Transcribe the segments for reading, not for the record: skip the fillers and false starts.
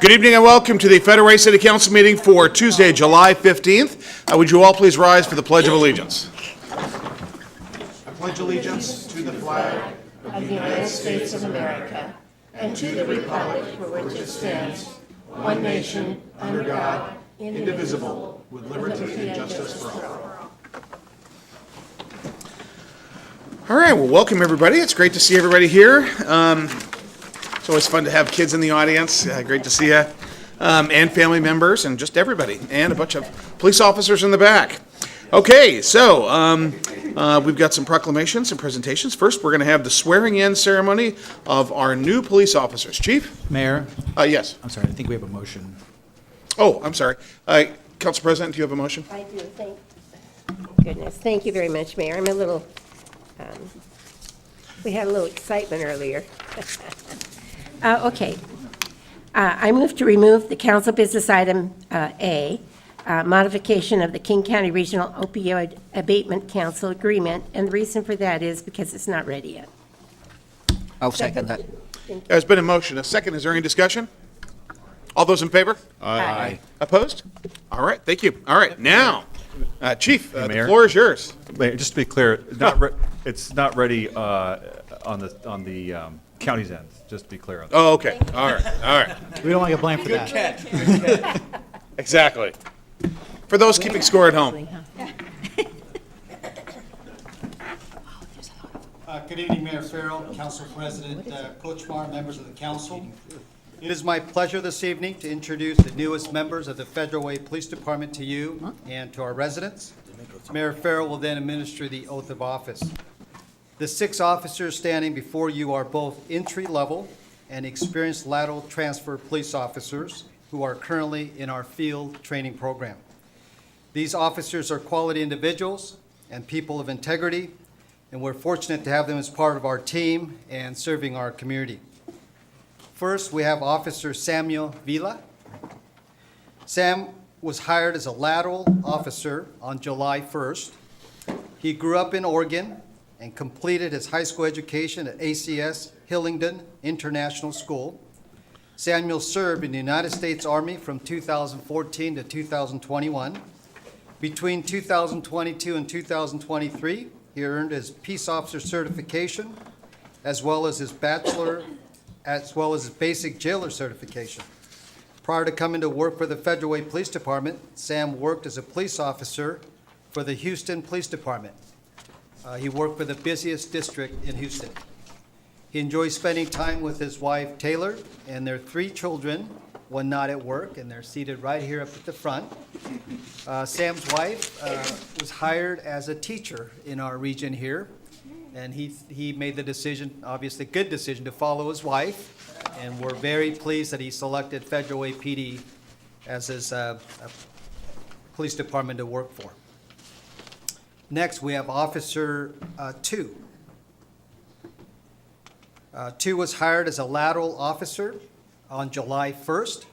Good evening and welcome to the Federal City Council meeting for Tuesday, July 15th. Would you all please rise for the Pledge of Allegiance? I pledge allegiance to the flag of the United States of America and to the republic for which it stands, one nation, under God, indivisible, with liberty and justice for all. All right, well, welcome everybody. It's great to see everybody here. It's always fun to have kids in the audience. Great to see you. And family members and just everybody. And a bunch of police officers in the back. Okay, so we've got some proclamations and presentations. First, we're going to have the swearing-in ceremony of our new police officers. Chief? Mayor? Yes. I'm sorry, I think we have a motion. Oh, I'm sorry. Council President, do you have a motion? I do, goodness. Thank you very much, Mayor. I'm a little, we had a little excitement earlier. Okay. I move to remove the council business item A, modification of the King County Regional Opioid Abatement Council agreement, and the reason for that is because it's not ready yet. I'll second that. There's been a motion. A second. Is there any discussion? All those in favor? Aye. Opposed? All right, thank you. All right, now, Chief, the Mayor? floor is yours. Mayor, just to be clear, it's not ready on the county's end, just to be clear on that. Oh, okay. All right. We don't want to get blamed for that. Exactly. For those keeping score at home. Good evening, Mayor Farrell, Council President Kochmar, members of the council. It is my pleasure this evening to introduce the newest members of the Federal Way Police Department to you and to our residents. Mayor Farrell will then administer the oath of office. The 6 officers standing before you are both entry-level and experienced lateral transfer police officers who are currently in our field training program. These officers are quality individuals and people of integrity, and we're fortunate to have them as part of our team and serving our community. First, we have Officer Samuel Vila. Sam was hired as a lateral officer on July 1st. He grew up in Oregon and completed his high school education at ACS Hillingdon International School. Samuel served in the United States Army from 2014 to 2021. Between 2022 and 2023, he earned his Peace Officer certification, as well as his basic jailer certification. Prior to coming to work for the Federal Way Police Department, Sam worked as a police officer for the Houston Police Department. He worked for the busiest district in Houston. He enjoys spending time with his wife, Taylor, and their 3 children when not at work, and they're seated right here up at the front. Sam's wife was hired as a teacher in our region here, and he made the decision, obviously good decision, to follow his wife, and we're very pleased that he selected Federal Way PD as his police department to work for. Next, we have Officer 2. 2 was hired as a lateral officer on July 1st.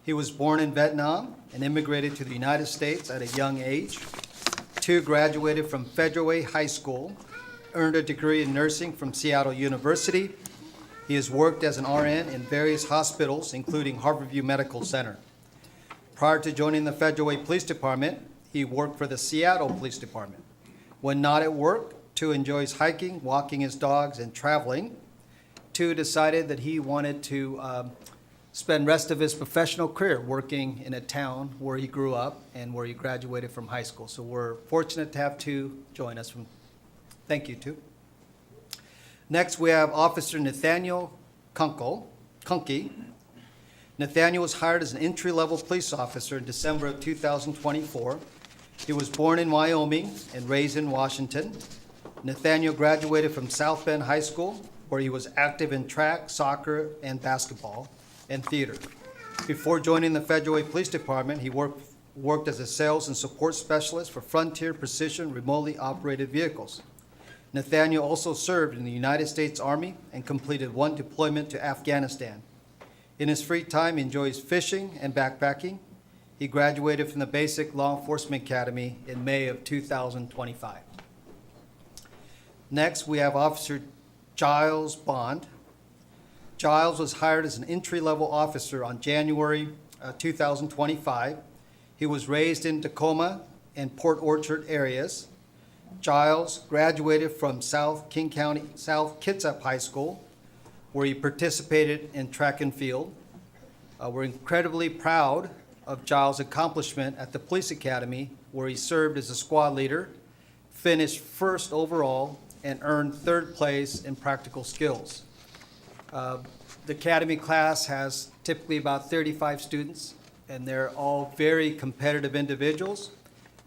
He was born in Vietnam and immigrated to the United States at a young age. 2 graduated from Federal Way High School, earned a degree in nursing from Seattle University. He has worked as an RN in various hospitals, including Harborview Medical Center. Prior to joining the Federal Way Police Department, he worked for the Seattle Police Department. When not at work, 2 enjoys hiking, walking his dogs, and traveling. 2 decided that he wanted to spend rest of his professional career working in a town where he grew up and where he graduated from high school. So we're fortunate to have 2 join us. Thank you, 2. Next, we have Officer Nathaniel Kunke. Nathaniel was hired as an entry-level police officer in December of 2024. He was born in Wyoming and raised in Washington. Nathaniel graduated from South Bend High School, where he was active in track, soccer, and basketball, and theater. Before joining the Federal Way Police Department, he worked as a sales and support specialist for Frontier Precision remotely operated vehicles. Nathaniel also served in the United States Army and completed 1 deployment to Afghanistan. In his free time, he enjoys fishing and backpacking. He graduated from the Basic Law Enforcement Academy in May of 2025. Next, we have Officer Giles Bond. Giles was hired as an entry-level officer on January 2025. He was raised in Tacoma and Port Orchard areas. Giles graduated from South Kitsap High School, where he participated in track and field. We're incredibly proud of Giles' accomplishment at the Police Academy, where he served as a squad leader, finished first overall, and earned third place in practical skills. The Academy class has typically about 35 students, and they're all very competitive individuals,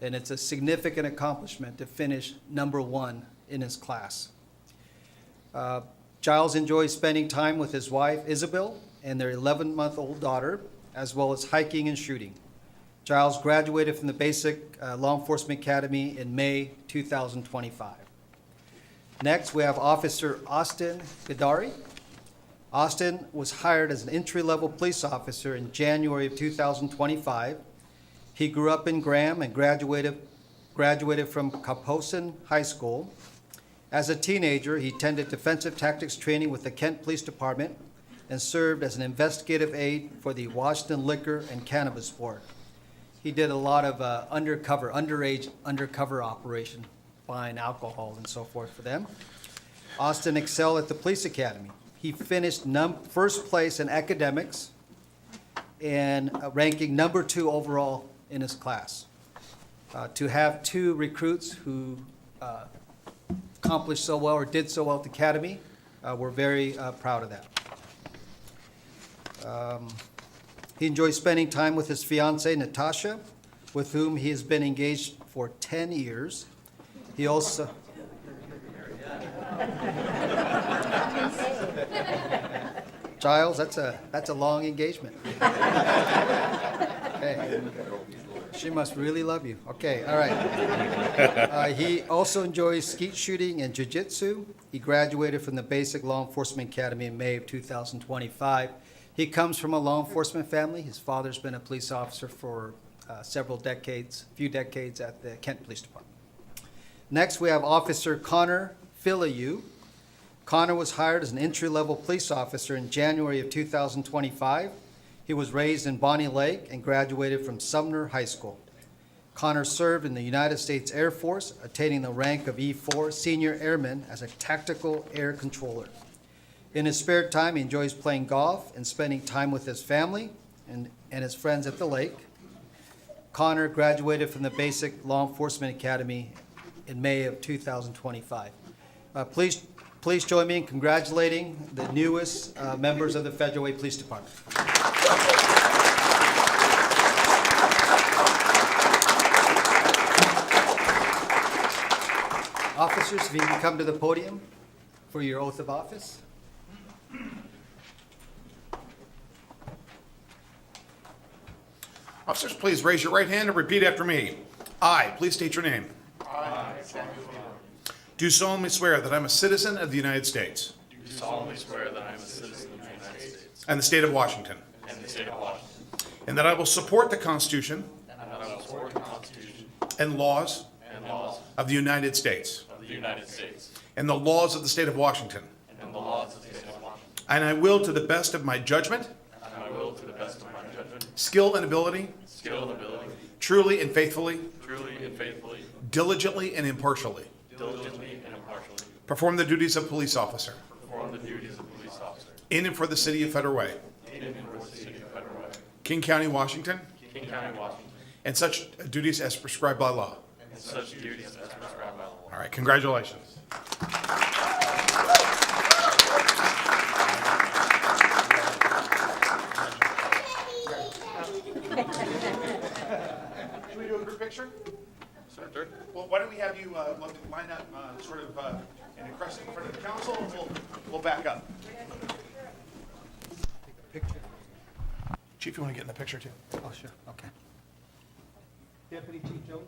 and it's a significant accomplishment to finish number one in his class. Giles enjoys spending time with his wife, Isabel, and their 11-month-old daughter, as well as hiking and shooting. Giles graduated from the Basic Law Enforcement Academy in May 2025. Next, we have Officer Austin Gadari. Austin was hired as an entry-level police officer in January of 2025. He grew up in Graham and graduated from Kaposin High School. As a teenager, he attended defensive tactics training with the Kent Police Department and served as an investigative aide for the Washington Liquor and Cannabis Board. He did a lot of underage undercover operation, buying alcohol and so forth for them. Austin excelled at the Police Academy. He finished first place in academics and ranking number 2 overall in his class. To have 2 recruits who accomplished so well or did so well at the Academy, we're very proud of that. He enjoys spending time with his fiancee, Natasha, with whom he has been engaged for 10 years. He also... Giles, that's a long engagement. Okay. She must really love you. Okay, all right. He also enjoys skeet shooting and jiu-jitsu. He graduated from the Basic Law Enforcement Academy in May of 2025. He comes from a law enforcement family. His father's been a police officer for a few decades at the Kent Police Department. Next, we have Officer Connor Philayu. Connor was hired as an entry-level police officer in January of 2025. He was raised in Bonnie Lake and graduated from Sumner High School. Connor served in the United States Air Force, attaining the rank of E4 Senior Airman as a tactical air controller. In his spare time, he enjoys playing golf and spending time with his family and his friends at the lake. Connor graduated from the Basic Law Enforcement Academy in May of 2025. Please join me in congratulating the newest members of the Federal Way Police Department. Officers, if you can come to the podium for your oath of office. Officers, please raise your right hand and repeat after me. I, please state your name. Do solemnly swear that I'm a citizen of the United States Do solemnly swear that I am a citizen of the United States and the state of Washington, and the state of Washington, and that I will support the Constitution and that I will support the Constitution and laws and laws of the United States of the United States and the laws of the state of Washington, and the laws of the state of Washington, and I will, to the best of my judgment, and I will, to the best of my judgment, skill, and ability, skill, and ability, truly and faithfully, truly and faithfully, diligently and impartially, diligently and impartially, perform the duties of police officer perform the duties of police officer in and for the city of Federal Way, in and for the city of Federal Way, King County, Washington, King County, Washington, and such duties as prescribed by law. and such duties as prescribed by law. All right, congratulations. Should we do a group picture? Well, why don't we have you line up sort of in a crescent in front of the council, and we'll back up. Chief, you want to get in the picture too? Oh, sure, okay. Deputy Chief Jones?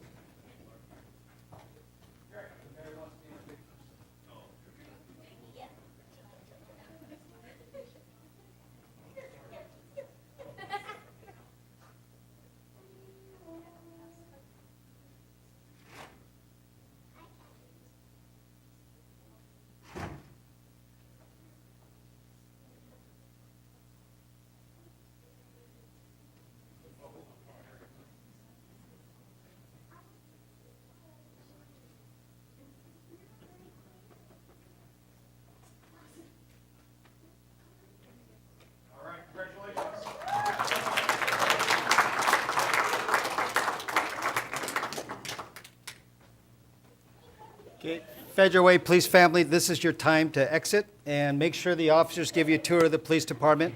Federal Way Police family, this is your time to exit, and make sure the officers give you a tour of the police department.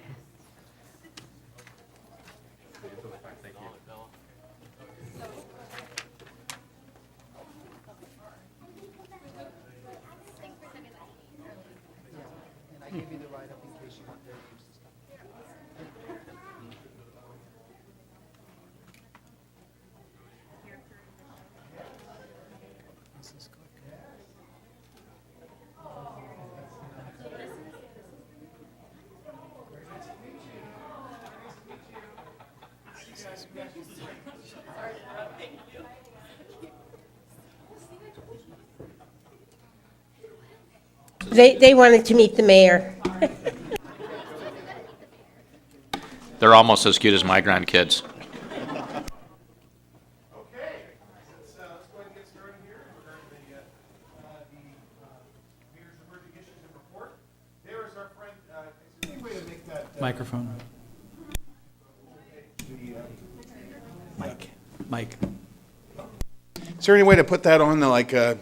They wanted to meet the mayor. They're almost as cute as my grandkids. Okay, let's go ahead and get started here regarding the mayor's emerging issues and report. There is our friend, is there any way to make that? Microphone. Mike. Is there any way to put that on the, like, where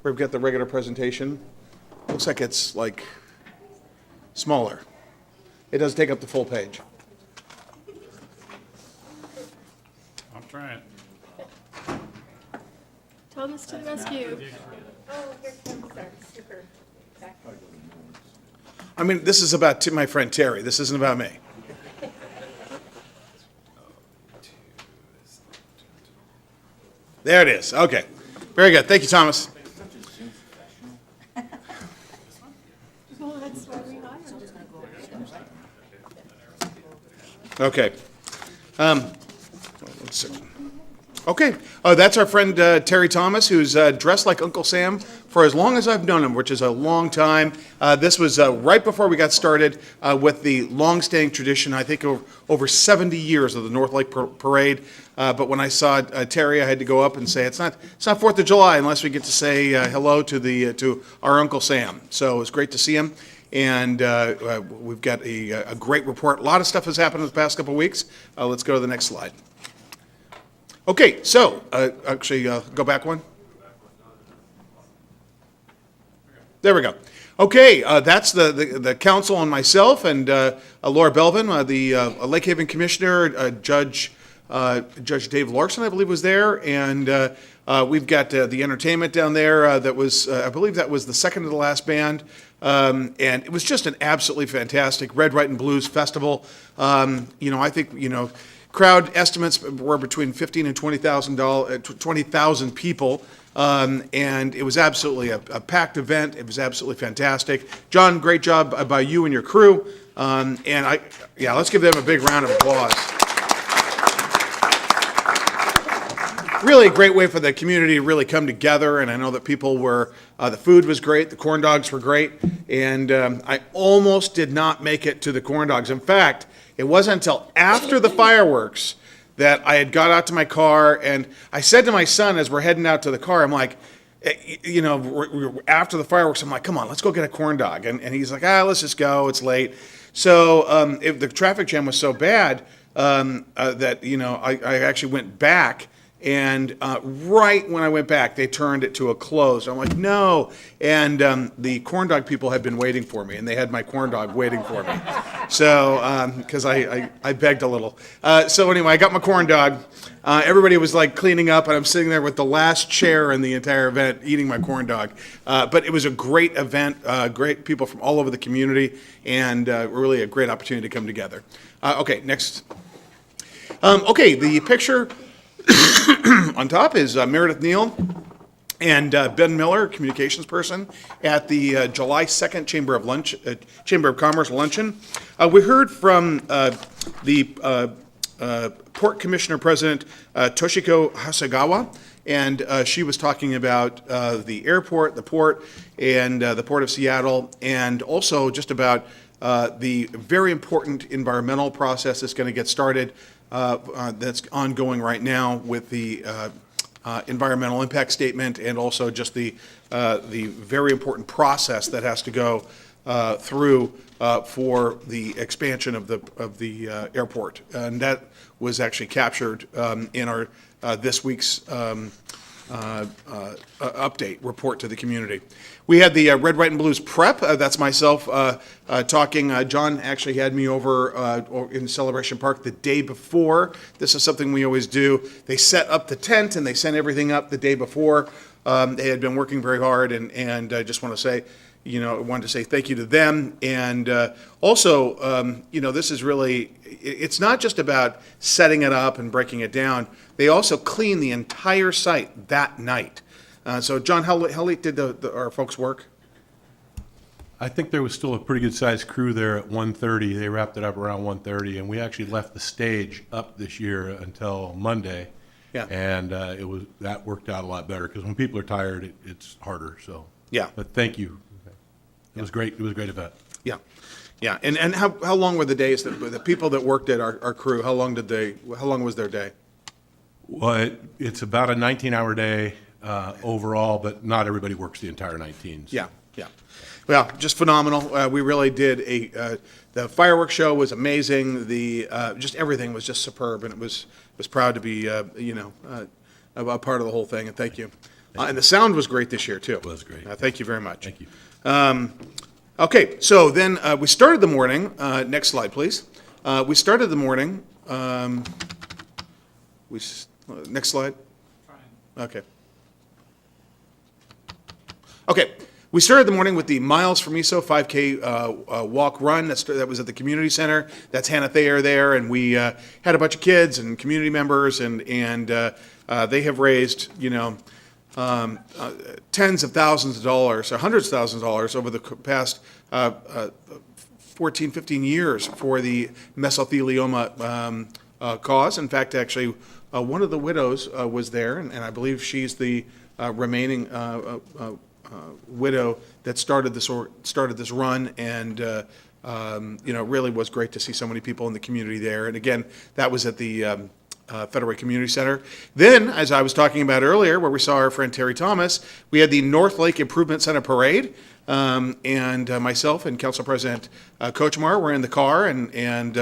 we've got the regular presentation? Looks like it's, like, smaller. It doesn't take up the full page. I'm trying. Thomas to the rescue. I mean, this is about my friend Terry. This isn't about me. There it is. Okay. Very good. Thank you, Thomas. Well, that's why we hired. Okay. Let's see. Okay. That's our friend Terry Thomas, who's dressed like Uncle Sam for as long as I've known him, which is a long time. This was right before we got started with the long-standing tradition, I think over 70 years of the North Lake Parade. But when I saw Terry, I had to go up and say, it's not 4th of July unless we get to say hello to our Uncle Sam. So it was great to see him. And we've got a great report. A lot of stuff has happened in the past couple of weeks. Let's go to the next slide. Okay, so actually, go back one. There we go. Okay, that's the council and myself and Laura Belvin, the Lake Haven Commissioner, Judge Dave Larson, I believe, was there, and we've got the entertainment down there. That was, I believe, that was the second to the last band, and it was just an absolutely fantastic Red, White, and Blues festival. I think crowd estimates were between 15 and 20,000 people. And it was absolutely a packed event. It was absolutely fantastic. John, great job by you and your crew. Let's give them a big round of applause. Really a great way for the community to really come together, and I know that people were, the food was great, the corn dogs were great, and I almost did not make it to the corn dogs. In fact, it wasn't until after the fireworks that I had got out to my car, and I said to my son as we're heading out to the car, I'm like, after the fireworks, I'm like, come on, let's go get a corn dog. And he's like, let's just go, it's late. So the traffic jam was so bad that, I actually went back, and right when I went back, they turned it to a close. I'm like, no. And the corn dog people had been waiting for me, and they had my corn dog waiting for me. So, because I begged a little. So anyway, I got my corn dog. Everybody was like cleaning up, and I'm sitting there with the last chair in the entire event eating my corn dog. But it was a great event, great people from all over the community, and really a great opportunity to come together. Okay, next. Okay, the picture on top is Meredith Neal and Ben Miller, communications person, at the July 2nd Chamber of Commerce luncheon. We heard from the Port Commissioner President Toshiko Hasegawa, and she was talking about the airport, the port, and the Port of Seattle, and also just about the very important environmental process that's going to get started that's ongoing right now with the environmental impact statement, and also just the very important process that has to go through for the expansion of the airport, and that was actually captured in our this week's update, report to the community. We had the Red, White, and Blues prep. That's myself talking. John actually had me over in Celebration Park the day before. This is something we always do. They set up the tent and they sent everything up the day before. They had been working very hard, and I just want to say, I wanted to say thank you to them. And also, this is really, it's not just about setting it up and breaking it down. They also clean the entire site that night. So, John, how late did our folks work? I think there was still a pretty good-sized crew there at 1:30. They wrapped it up around 1:30, and we actually left the stage up this year until Monday. Yeah. And that worked out a lot better, because when people are tired, it's harder, so. Yeah. But thank you. It was great. It was a great event. Yeah, yeah. And how long were the days that the people that worked at our crew? How long was their day? Well, it's about a 19-hour day overall, but not everybody works the entire 19. So. Yeah, yeah. Well, just phenomenal. We really did the fireworks show was amazing. Just everything was just superb, and it was proud to be a part of the whole thing. And thank you. And the sound was great this year too. It was great. Thank you very much. Thank you. Okay, so then we started the morning. Next slide, please. We started the morning. Next slide. Okay. Okay. We started the morning with the Miles from ESO 5K walk run. That was at the community center. That's Hannah Thayer there, and we had a bunch of kids and community members, and they have raised tens of thousands of dollars, or hundreds of thousands of dollars over the past 14, 15 years for the mesothelioma cause. In fact, actually, one of the widows was there, and I believe she's the remaining widow that started this run, and really was great to see so many people in the community there. And again, that was at the Federal Community Center. Then, as I was talking about earlier, where we saw our friend Terry Thomas, we had the North Lake Improvement Center Parade, and myself and Council President Kochmar were in the car, and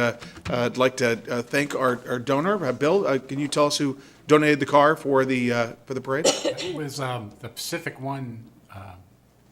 I'd like to thank our donor, Bill. Can you tell us who donated the car for the parade? It was the Pacific One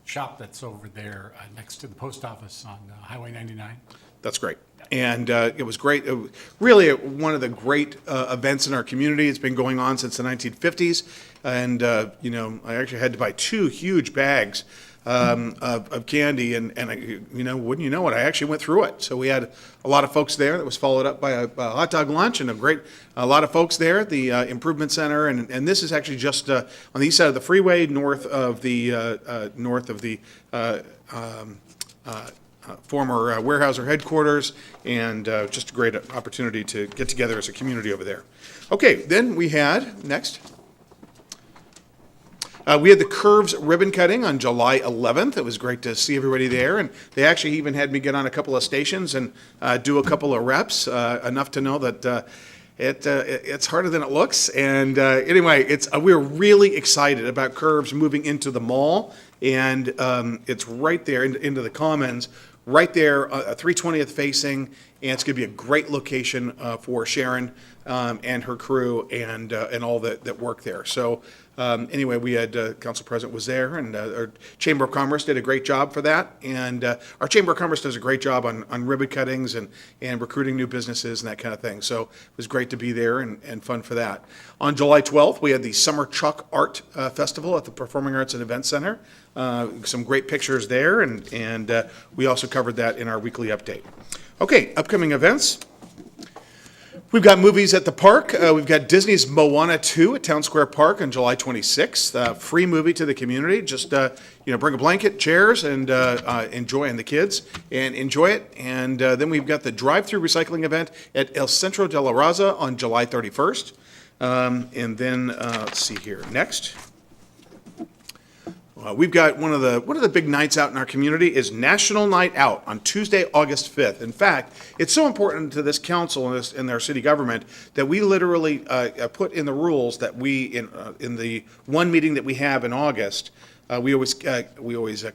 shop that's over there next to the post office on Highway 99. That's great. And it was great. It was really one of the great events in our community. It's been going on since the 1950s. And, I actually had to buy 2 huge bags of candy. And wouldn't you know it, I actually went through it. So we had a lot of folks there. That was followed up by a hot dog lunch and a lot of folks there at the Improvement Center. And this is actually just on the east side of the freeway, north of the former Weyerhaeuser headquarters, and just a great opportunity to get together as a community over there. Okay, then we had, next, we had the Curves ribbon cutting on July 11th. It was great to see everybody there, and they actually even had me get on a couple of stations and do a couple of reps, enough to know that it's harder than it looks. And anyway, we're really excited about Curves moving into the mall, and it's right there into the Commons, right there, 320th facing, and it's going to be a great location for Sharon and her crew and all that work there. So anyway, we had Council President was there, and our Chamber of Commerce did a great job for that, and our Chamber of Commerce does a great job on ribbon cuttings and recruiting new businesses and that kind of thing. So it was great to be there and fun for that. On July 12th, we had the Summer Chuck Art Festival at the Performing Arts and Event Center. Some great pictures there, and we also covered that in our weekly update. Okay, upcoming events. We've got movies at the park. We've got Disney's Moana 2 at Town Square Park on July 26th. Free movie to the community. Just bring a blanket, chairs, and enjoy, and the kids, and enjoy it. And then we've got the drive-through recycling event at El Centro de la Raza on July 31st. And then let's see here. Next. We've got one of the big nights out in our community is National Night Out on Tuesday, August 5th. In fact, it's so important to this council and our city government that we literally put in the rules that we, in the one meeting that we have in August, we always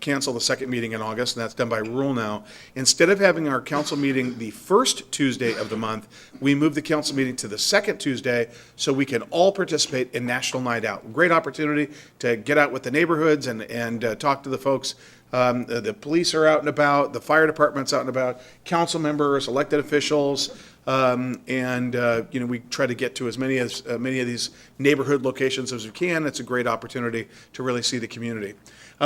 cancel the second meeting in August, and that's done by rule now. Instead of having our council meeting the first Tuesday of the month, we move the council meeting to the second Tuesday so we can all participate in National Night Out. Great opportunity to get out with the neighborhoods and talk to the folks. The police are out and about, the fire department's out and about, council members, elected officials, we try to get to as many of these neighborhood locations as we can. It's a great opportunity to really see the community.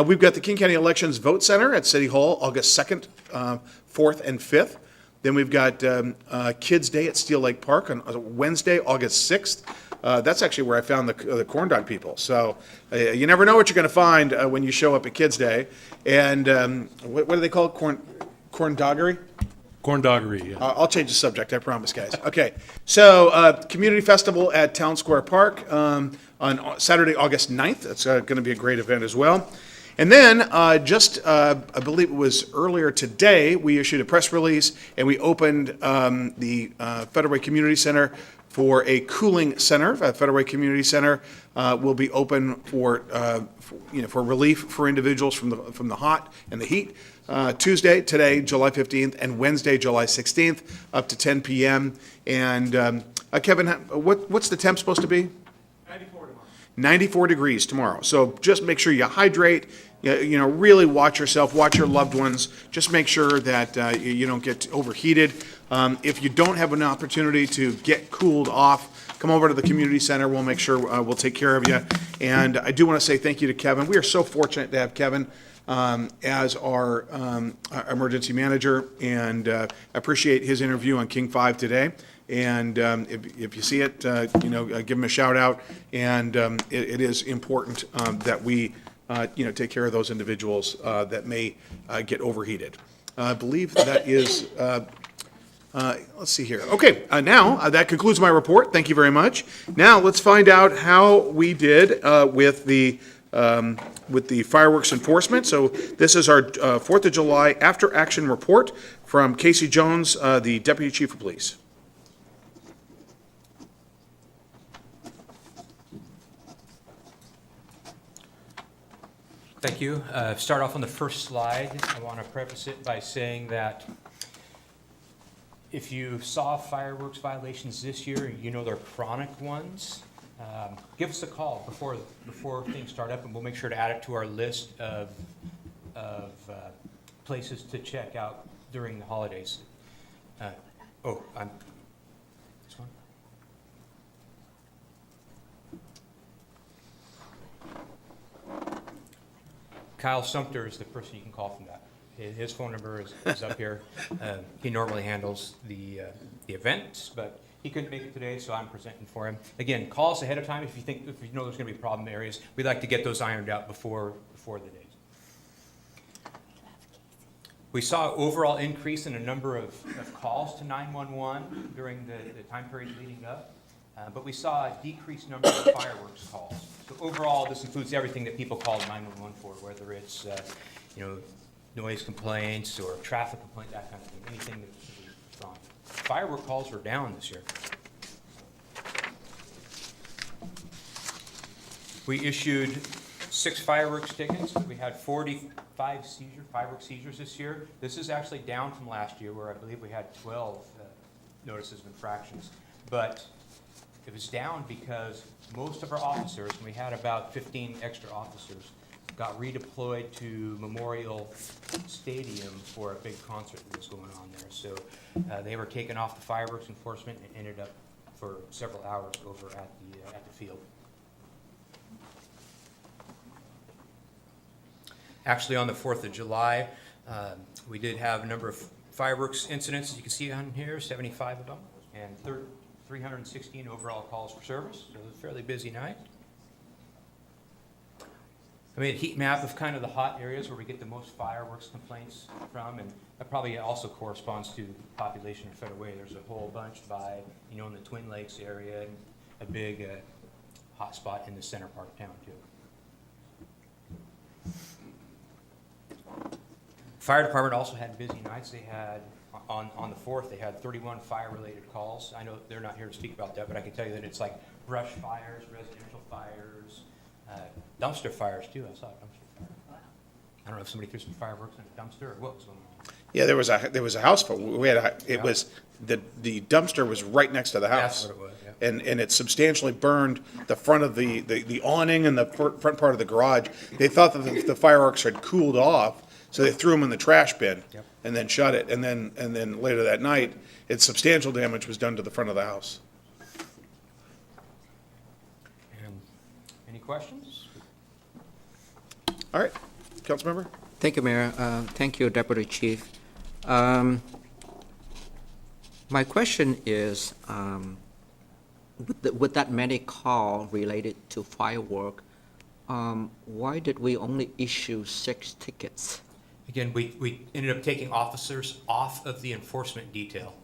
We've got the King County Elections Vote Center at City Hall, August 2nd, 4th, and 5th. Then we've got Kids Day at Steel Lake Park on Wednesday, August 6th. That's actually where I found the corn dog people. So you never know what you're going to find when you show up at Kids Day. And what do they call it? Corn doggery? Corn doggery, yeah. I'll change the subject, I promise, guys. Okay, so Community Festival at Town Square Park on Saturday, August 9th. That's going to be a great event as well. And then I believe it was earlier today, we issued a press release and we opened the Federal Way Community Center for a cooling center. Federal Way Community Center will be open for relief for individuals from the hot and the heat. Tuesday, today, July 15th, and Wednesday, July 16th, up to 10 p.m. And Kevin, what's the temp supposed to be? 94 tomorrow. 94 degrees tomorrow. So just make sure you hydrate, really watch yourself, watch your loved ones. Just make sure that you don't get overheated. If you don't have an opportunity to get cooled off, come over to the community center. We'll make sure we'll take care of you. And I do want to say thank you to Kevin. We are so fortunate to have Kevin as our emergency manager, and appreciate his interview on King 5 today. And if you see it, give him a shout out. And it is important that we, take care of those individuals that may get overheated. I believe that is. Let's see here. Okay, now that concludes my report. Thank you very much. Now let's find out how we did with the fireworks enforcement. So this is our 4th of July after action report from Casey Jones, the Deputy Chief of Police. Thank you. Start off on the first slide. I want to preface it by saying that if you saw fireworks violations this year, they're chronic ones, give us a call before things start up, and we'll make sure to add it to our list of places to check out during the holidays. This one? Kyle Sumter is the person you can call from that. His phone number is up here. He normally handles the events, but he couldn't make it today, so I'm presenting for him. Again, call us ahead of time if you know there's going to be problem areas. We'd like to get those ironed out before the date. We saw overall increase in a number of calls to 911 during the time period leading up, but we saw a decreased number of fireworks calls. So overall, this includes everything that people call 911 for, whether it's noise complaints or traffic complaints, that kind of thing, anything that's wrong. Firework calls were down this year. We issued 6 fireworks tickets. We had 45 fireworks seizures this year. This is actually down from last year, where I believe we had 12 notices of infractions. But it was down because most of our officers, and we had about 15 extra officers, got redeployed to Memorial Stadium for a big concert that was going on there. So they were taken off the fireworks enforcement and ended up for several hours over at the field. Actually, on the 4th of July, we did have a number of fireworks incidents, as you can see on here, 75 of them, and 316 overall calls for service. So it was a fairly busy night. I made a heat map of kind of the hot areas where we get the most fireworks complaints from, and that probably also corresponds to the population of Federal Way. There's a whole bunch by, in the Twin Lakes area, and a big hot spot in the center part of town too. Fire department also had busy nights. They had, on the 4th, they had 31 fire-related calls. I know they're not here to speak about that, but I can tell you that it's like brush fires, residential fires, dumpster fires too. I saw a dumpster I don't know if somebody threw some fireworks in a dumpster or what was going on. Yeah, there was a house full. We had it was the dumpster was right next to the house. That's what it was, yeah. And it substantially burned the front of the awning and the front part of the garage. They thought that the fireworks had cooled off, so they threw them in the trash bin Yep. and then shut it. And then later that night, substantial damage was done to the front of the house. And any questions? All right, Councilmember? Thank you, Mayor. Thank you, Deputy Chief. My question is, with that many call related to firework, why did we only issue 6 tickets? Again, we ended up taking officers off of the enforcement detail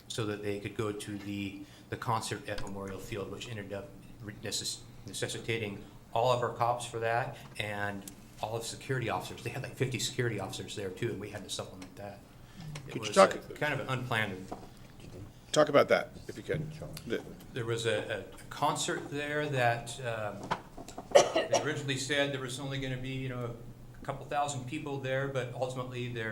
so that they could go to the concert at Memorial Field, which ended up necessitating all of our cops for that and all of security officers. They had like 50 security officers there too, and we had to supplement that. It Could you was talk- kind of an unplanned. Talk about that, if you could. There was a concert there that they originally said there was only going to be, a couple thousand people there, but ultimately they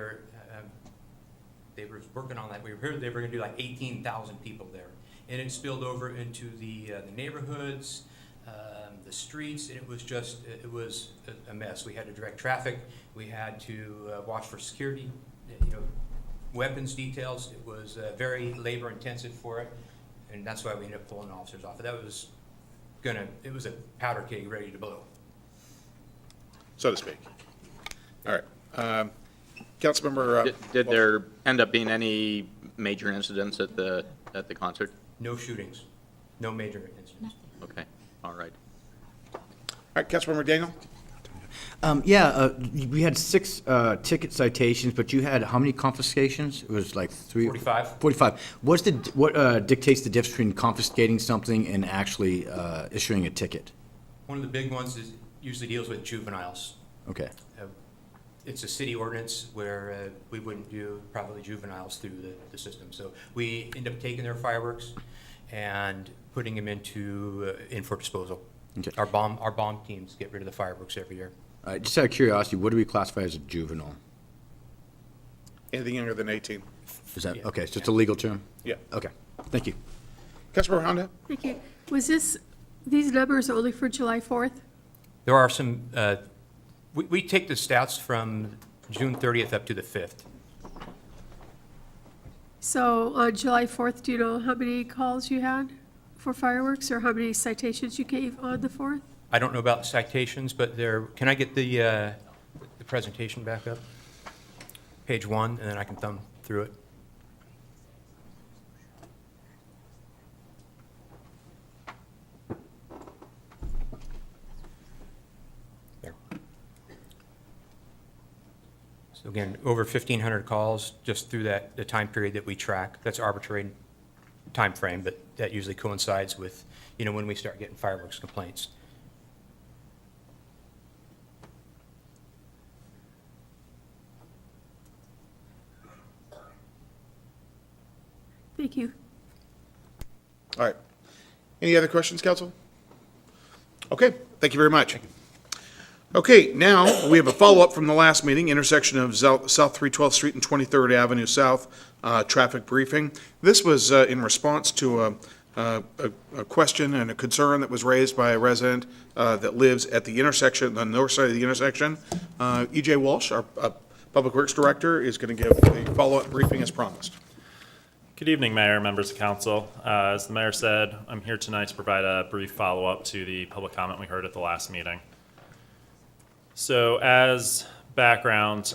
were working on that. We heard they were going to do like 18,000 people there, and it spilled over into the neighborhoods, the streets, and it was a mess. We had to direct traffic. We had to watch for security, weapons details. It was very labor intensive for it, and that's why we ended up pulling officers off. It was a powder keg ready to blow. So to speak. All right. Councilmember. Did there end up being any major incidents at the concert? No shootings, no major incidents. Okay, all right. All right, Councilmember Daniel? We had 6 ticket citations, but you had how many confiscations? It was like 3? 45. 45. What dictates the difference between confiscating something and actually issuing a ticket? One of the big ones usually deals with juveniles. Okay. It's a city ordinance where we wouldn't do probably juveniles through the system. So we end up taking their fireworks and putting them in for disposal. Okay. Our bomb teams get rid of the fireworks every year. Just out of curiosity, what do we classify as a juvenile? Anything younger than 18? Is that, Yeah. okay, so it's a legal term? Yeah. Okay, thank you. Councilmember Honda? Thank you. Was these numbers only for July 4th? There are some, we take the stats from June 30th up to the 5th. So on July 4th, do you know how many calls you had for fireworks or how many citations you gave on the 4th? I don't know about the citations, but can I get the presentation back up? Page 1, and then I can thumb through it. There. So again, over 1,500 calls just through the time period that we track. That's arbitrary time frame, but that usually coincides with, when we start getting fireworks complaints. Thank you. All right. Any other questions, council? Okay, thank you very much. Okay, now, we have a follow-up from the last meeting, intersection of South 312th Street and 23rd Avenue South, traffic briefing. This was in response to a question and a concern that was raised by a resident that lives at the intersection, the north side of the intersection. E.J. Walsh, our Public Works Director, is going to give a follow-up briefing as promised. Good evening, Mayor, members of council. As the mayor said, I'm here tonight to provide a brief follow-up to the public comment we heard at the last meeting. So as background,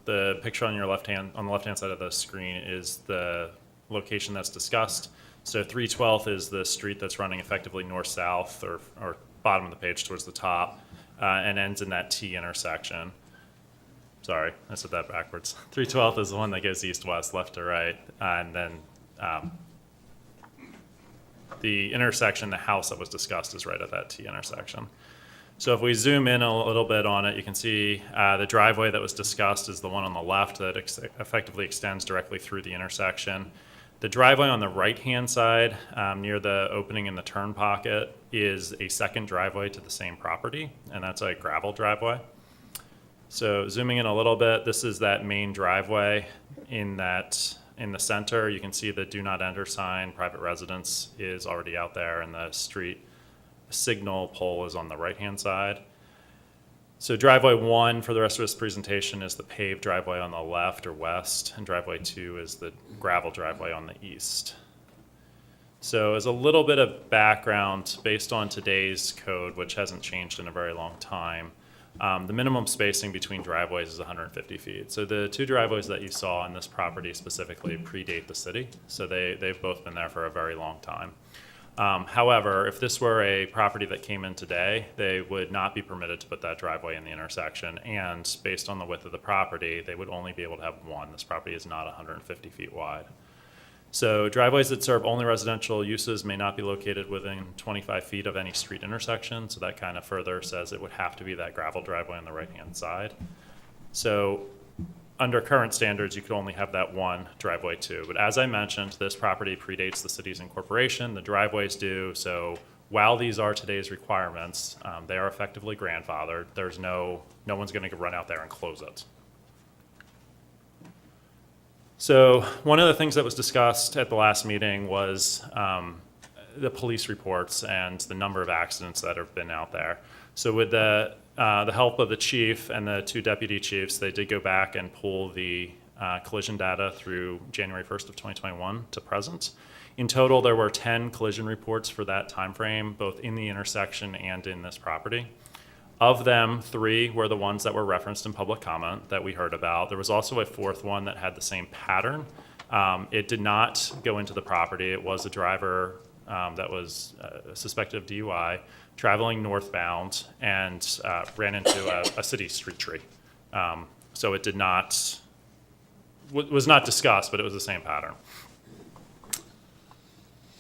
the picture on the left-hand side of the screen is the location that's discussed. So 312th is the street that's running effectively north-south or bottom of the page towards the top and ends in that T intersection. Sorry, I said that backwards. 312th is the one that goes east-west, left to right, and then the intersection, the house that was discussed is right at that T intersection. So if we zoom in a little bit on it, you can see the driveway that was discussed is the one on the left that effectively extends directly through the intersection. The driveway on the right-hand side, near the opening in the turn pocket, is a second driveway to the same property, and that's a gravel driveway. So zooming in a little bit, this is that main driveway in the center. You can see the do not enter sign, private residence is already out there, and the street signal pole is on the right-hand side. So driveway 1 for the rest of this presentation is the paved driveway on the left or west, and driveway 2 is the gravel driveway on the east. So as a little bit of background, based on today's code, which hasn't changed in a very long time, the minimum spacing between driveways is 150 feet. So the 2 driveways that you saw on this property specifically predate the city, so they've both been there for a very long time. However, if this were a property that came in today, they would not be permitted to put that driveway in the intersection, and based on the width of the property, they would only be able to have one. This property is not 150 feet wide. So driveways that serve only residential uses may not be located within 25 feet of any street intersection, so that kind of further says it would have to be that gravel driveway on the right-hand side. So under current standards, you could only have that one driveway too. But as I mentioned, this property predates the city's incorporation, the driveways do, so while these are today's requirements, they are effectively grandfathered. There's no one's gonna run out there and close it. So one of the things that was discussed at the last meeting was the police reports and the number of accidents that have been out there. So with the help of the chief and the 2 deputy chiefs, they did go back and pull the collision data through January 1st of 2021 to present. In total, there were 10 collision reports for that time frame, both in the intersection and in this property. Of them, 3 were the ones that were referenced in public comment that we heard about. There was also a 4th one that had the same pattern. It did not go into the property. It was a driver that was suspected of DUI, traveling northbound, and ran into a city street tree. So it did not, was not discussed, but it was the same pattern.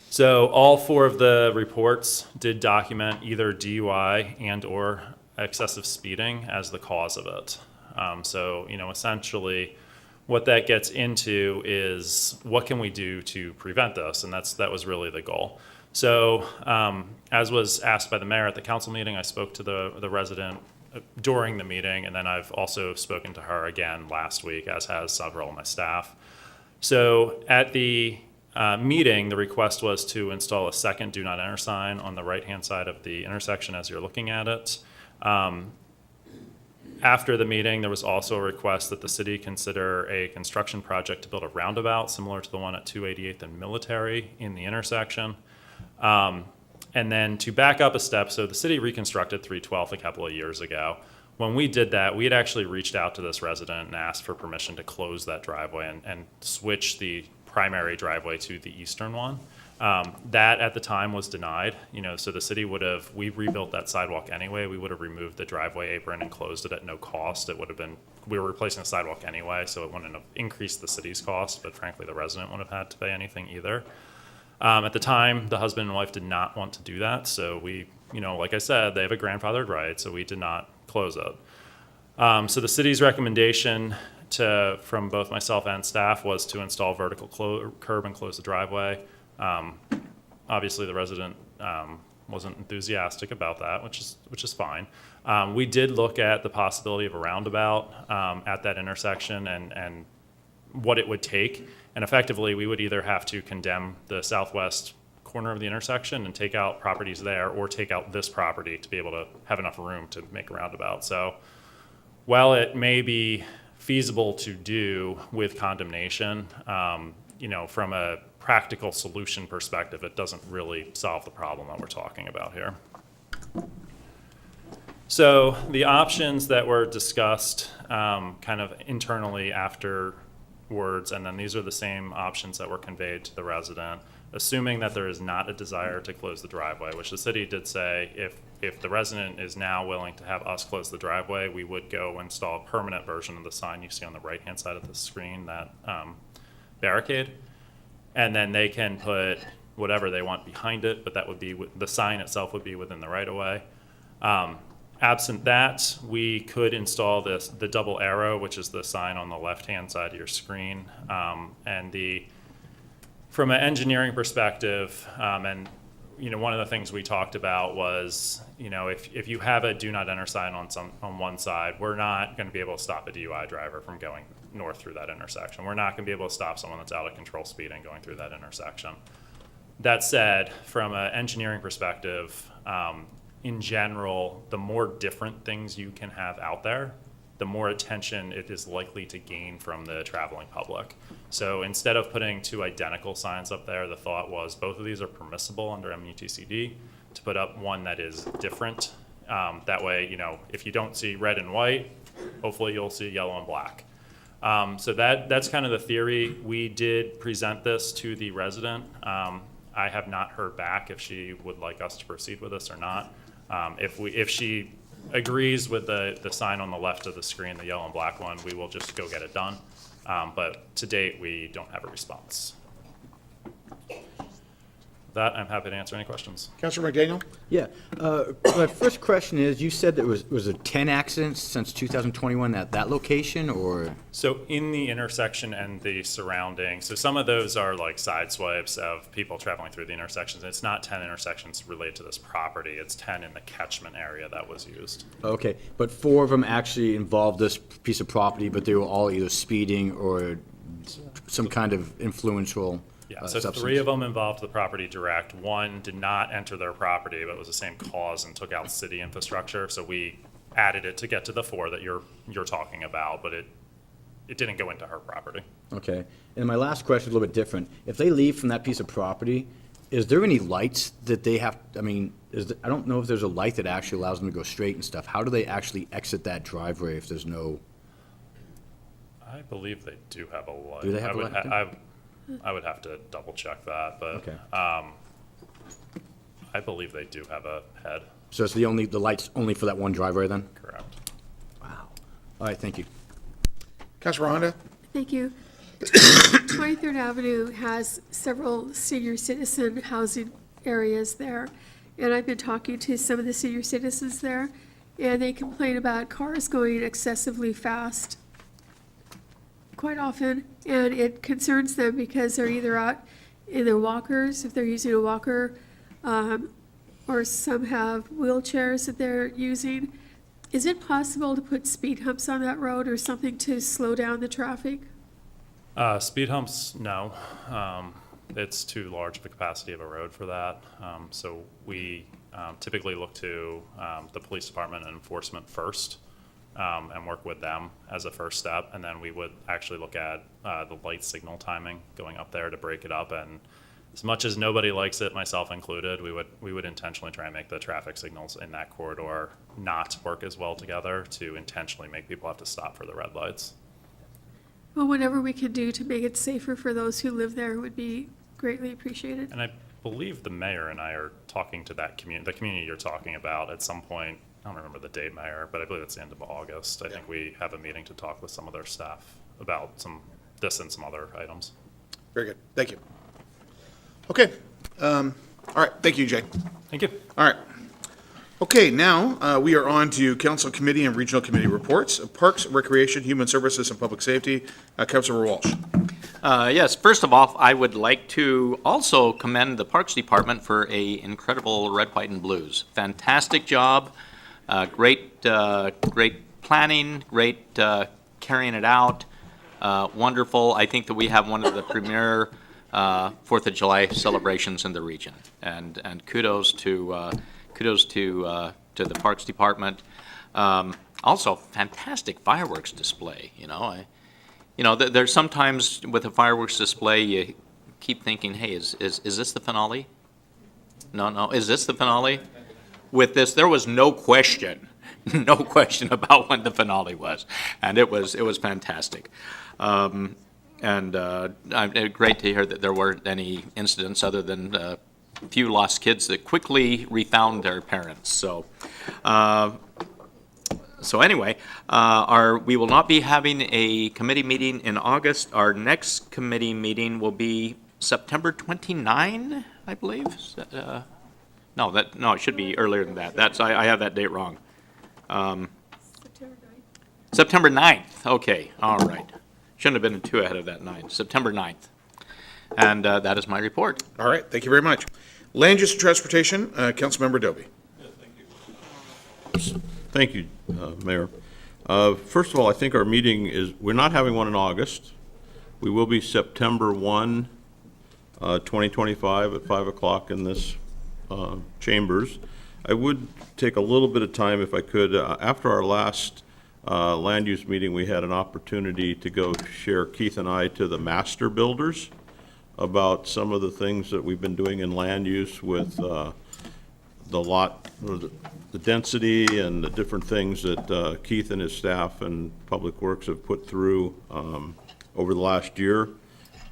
So all 4 of the reports did document either DUI and or excessive speeding as the cause of it. So, essentially what that gets into is what can we do to prevent this? And that was really the goal. So as was asked by the mayor at the council meeting, I spoke to the resident during the meeting, and then I've also spoken to her again last week, as has several of my staff. So at the meeting, the request was to install a second do not enter sign on the right-hand side of the intersection as you're looking at it. After the meeting, there was also a request that the city consider a construction project to build a roundabout similar to the one at 288th and Military in the intersection. And then to back up a step, so the city reconstructed 312th a couple of years ago. When we did that, we had actually reached out to this resident and asked for permission to close that driveway and switch the primary driveway to the eastern one. That at the time was denied, so the city we rebuilt that sidewalk anyway. We would have removed the driveway apron and closed it at no cost. It would have been, we were replacing the sidewalk anyway, so it wouldn't have increased the city's cost, but frankly, the resident wouldn't have had to pay anything either. At the time, the husband and wife did not want to do that, so we, like I said, they have a grandfathered right, so we did not close it. So the city's recommendation from both myself and staff was to install vertical curb and close the driveway. Obviously, the resident wasn't enthusiastic about that, which is fine. We did look at the possibility of a roundabout at that intersection and what it would take. And effectively, we would either have to condemn the southwest corner of the intersection and take out properties there, or take out this property to be able to have enough room to make a roundabout. So while it may be feasible to do with condemnation, from a practical solution perspective, it doesn't really solve the problem that we're talking about here. So the options that were discussed kind of internally afterwards, and then these are the same options that were conveyed to the resident, assuming that there is not a desire to close the driveway, which the city did say if the resident is now willing to have us close the driveway, we would go install a permanent version of the sign you see on the right-hand side of the screen, that barricade. And then they can put whatever they want behind it, but that would be, the sign itself would be within the right-of-way. Absent that, we could install the double arrow, which is the sign on the left-hand side of your screen. And from an engineering perspective, and one of the things we talked about was, if you have a do not enter sign on one side, we're not going to be able to stop a DUI driver from going north through that intersection. We're not going to be able to stop someone that's out of control speeding going through that intersection. That said, from an engineering perspective, in general, the more different things you can have out there, the more attention it is likely to gain from the traveling public. So instead of putting two identical signs up there, the thought was both of these are permissible under MUTCD, to put up one that is different. That way, if you don't see red and white, hopefully you'll see yellow and black. So that's kind of the theory. We did present this to the resident. I have not heard back if she would like us to proceed with this or not. If she agrees with the sign on the left of the screen, the yellow and black one, we will just go get it done. But to date, we don't have a response. With that, I'm happy to answer any questions. Councilor McDaniel? Yeah. My first question is, you said there was 10 accidents since 2021 at that location, or? So in the intersection and the surrounding, so some of those are like side swipes of people traveling through the intersections. It's not 10 intersections related to this property. It's 10 in the catchment area that was used. Okay, but 4 of them actually involved this piece of property, but they were all either speeding or some kind of influential Yeah, so substance. 3 of them involved the property direct. 1 did not enter their property, but was the same cause and took out city infrastructure. So we added it to get to the 4 that you're talking about, but it didn't go into her property. Okay, and my last question is a little bit different. If they leave from that piece of property, is there any lights that they have, I don't know if there's a light that actually allows them to go straight and stuff. How do they actually exit that driveway if there's no? I believe they do have a light. Do they have a light? I would have to double check that, but Okay. I believe they do have a head. So it's the light's only for that one driveway then? Correct. Wow. All right, thank you. Councilor Honda? Thank you. 23rd Avenue has several senior citizen housing areas there, and I've been talking to some of the senior citizens there, and they complain about cars going excessively fast quite often, and it concerns them because they're either out in their walkers, if they're using a walker, or some have wheelchairs that they're using. Is it possible to put speed humps on that road or something to slow down the traffic? Speed humps, no. It's too large of a capacity of a road for that. So we typically look to the police department and enforcement first, and work with them as a first step. And then we would actually look at the light signal timing going up there to break it up. And as much as nobody likes it, myself included, we would intentionally try and make the traffic signals in that corridor not work as well together to intentionally make people have to stop for the red lights. Well, whatever we can do to make it safer for those who live there would be greatly appreciated. And I believe the mayor and I are talking to that community, the community you're talking about at some point. I don't remember the date, Mayor, but I believe it's the end of August. I think we have a meeting to talk with some of their staff about this and some other items. Very good. Thank you. Okay. All right. Thank you, Jay. Thank you. All right. Okay, now we are on to council committee and regional committee reports. Parks, Recreation, Human Services, and Public Safety. Councilor Walsh. Yes, first of all, I would like to also commend the Parks Department for a incredible red, white, and blues. Fantastic job, great planning, great carrying it out, wonderful. I think that we have one of the premier 4th of July celebrations in the region, and kudos to the Parks Department. Also, fantastic fireworks display. There's sometimes with a fireworks display you keep thinking, hey, is this the finale? No, is this the finale? With this, there was no question about when the finale was, and it was fantastic. And great to hear that there weren't any incidents other than a few lost kids that quickly refound their parents. So anyway, we will not be having a committee meeting in August. Our next committee meeting will be September 29, I believe. No, it should be earlier than that. I have that date wrong. September 9th. Okay, all right. Shouldn't have been too ahead of that 9th. September 9th. And that is my report. All right. Thank you very much. Land Use and Transportation, Councilmember Dobie. Thank you, Mayor. First of all, I think our meeting is, we're not having one in August. We will be September 1, 2025 at 5 o'clock in this chambers. I would take a little bit of time if I could. After our last land use meeting, we had an opportunity to go share, Keith and I, to the master builders about some of the things that we've been doing in land use with the lot, or the density and the different things that Keith and his staff and Public Works have put through over the last year.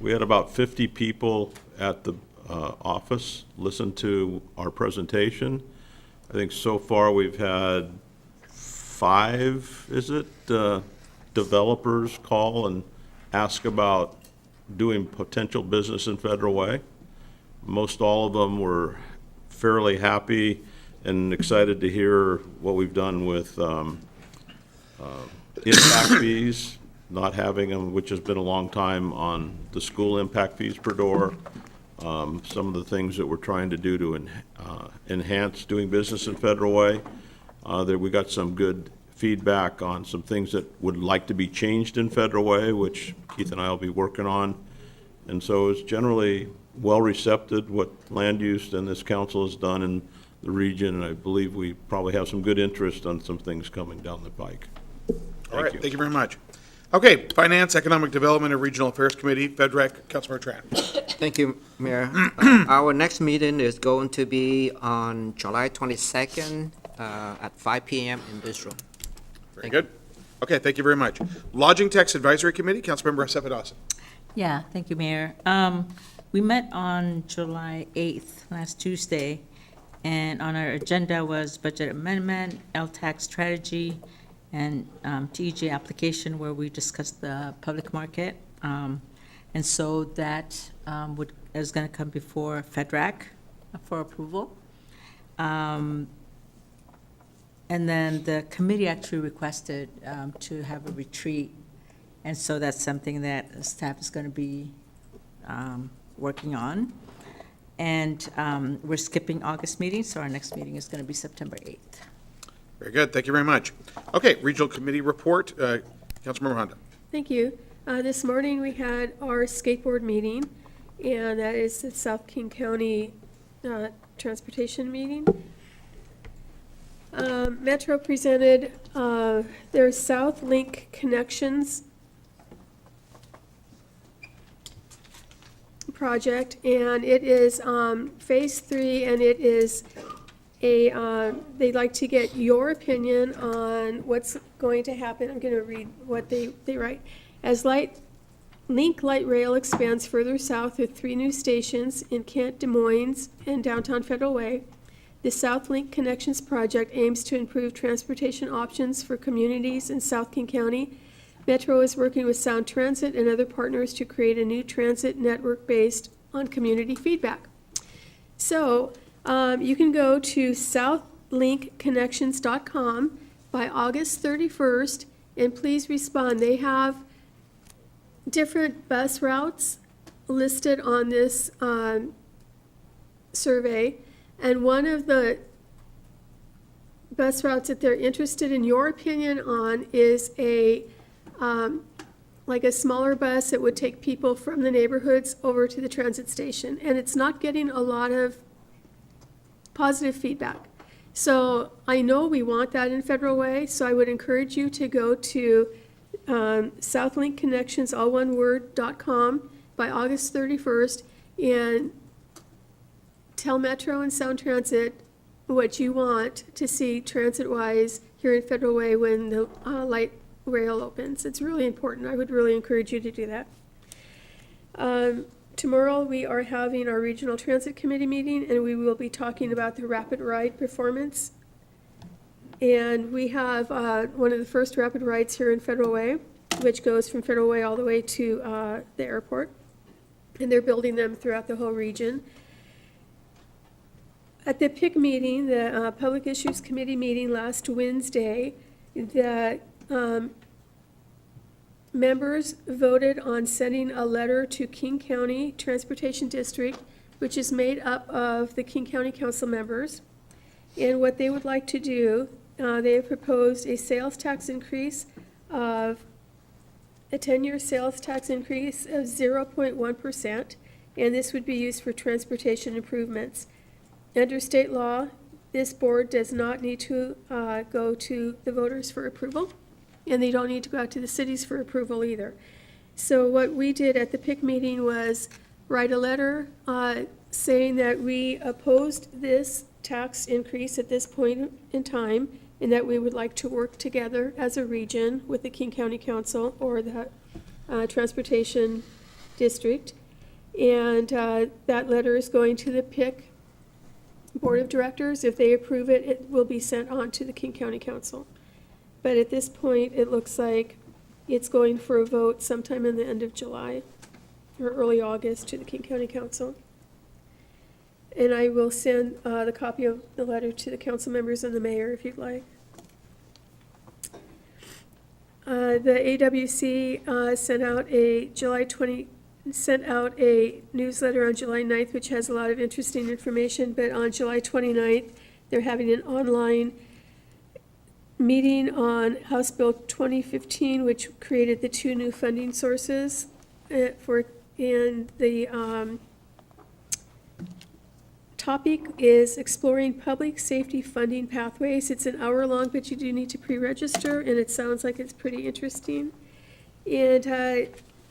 We had about 50 people at the office listen to our presentation. I think so far we've had 5, developers call and ask about doing potential business in Federal Way. Most all of them were fairly happy and excited to hear what we've done with impact fees, not having them, which has been a long time on the school impact fees per door. Some of the things that we're trying to do to enhance doing business in Federal Way. That we got some good feedback on some things that would like to be changed in Federal Way, which Keith and I will be working on. And so it's generally well received what land use and this council has done in the region, and I believe we probably have some good interest on some things coming down the pike. All right, thank you very much. Okay, Finance, Economic Development, and Regional Affairs Committee, FedRec, Councilmember Tran. Thank you, Mayor. Our next meeting is going to be on July 22nd at 5 p.m. in this room. Very good. Okay, thank you very much. Lodging Tax Advisory Committee, Councilmember Sepa Dawson. Yeah, thank you, Mayor. We met on July 8th, last Tuesday, and on our agenda was budget amendment, LTAX strategy, and TEJ application, where we discussed the public market. And so that is going to come before FedRec for approval. And then the committee actually requested to have a retreat. And so that's something that the staff is going to be working on. And we're skipping August meeting, so our next meeting is going to be September 8th. Very good, thank you very much. Okay, Regional Committee Report, Councilmember Honda. Thank you. This morning, we had our skateboard meeting, and that is the South King County Transportation meeting. Metro presented their South Link Connections project, and it is phase 3, and it is they'd like to get your opinion on what's going to happen. I'm going to read what they write. As Link Light Rail expands further south with 3 new stations in Kent, Des Moines, and downtown Federal Way, the South Link Connections project aims to improve transportation options for communities in South King County. Metro is working with Sound Transit and other partners to create a new transit network based on community feedback. So you can go to southlinkconnections.com by August 31st, and please respond. They have different bus routes listed on this survey, and one of the bus routes that they're interested in your opinion on is like a smaller bus that would take people from the neighborhoods over to the transit station, and it's not getting a lot of positive feedback. So I know we want that in Federal Way, so I would encourage you to go to southlinkconnections, all one word.com by August 31st and tell Metro and Sound Transit what you want to see transit-wise here in Federal Way when the light rail opens. It's really important. I would really encourage you to do that. Tomorrow we are having our Regional Transit Committee meeting, and we will be talking about the rapid ride performance. And we have one of the first rapid rides here in Federal Way, which goes from Federal Way all the way to the airport. And they're building them throughout the whole region. At the PIC meeting, the Public Issues Committee meeting last Wednesday, the members voted on sending a letter to King County Transportation District which is made up of the King County Council members. And what they would like to do, they have proposed a sales tax increase of, a 10-year sales tax increase of 0.1%, and this would be used for transportation improvements. Under state law, this board does not need to go to the voters for approval, and they don't need to go out to the cities for approval either. So what we did at the PIC meeting was write a letter saying that we opposed this tax increase at this point in time, and that we would like to work together as a region with the King County Council or the Transportation District. And that letter is going to the PIC Board of Directors. If they approve it, it will be sent on to the King County Council. But at this point, it looks like it's going for a vote sometime in the end of July or early August to the King County Council. And I will send the copy of the letter to the council members and the mayor if you'd like. The AWC sent out a newsletter on July 9th, which has a lot of interesting information, but on July 29th, they're having an online meeting on House Bill 2015, which created the 2 new funding sources and the topic is exploring public safety funding pathways. It's an hour long, but you do need to pre-register, and it sounds like it's pretty interesting. And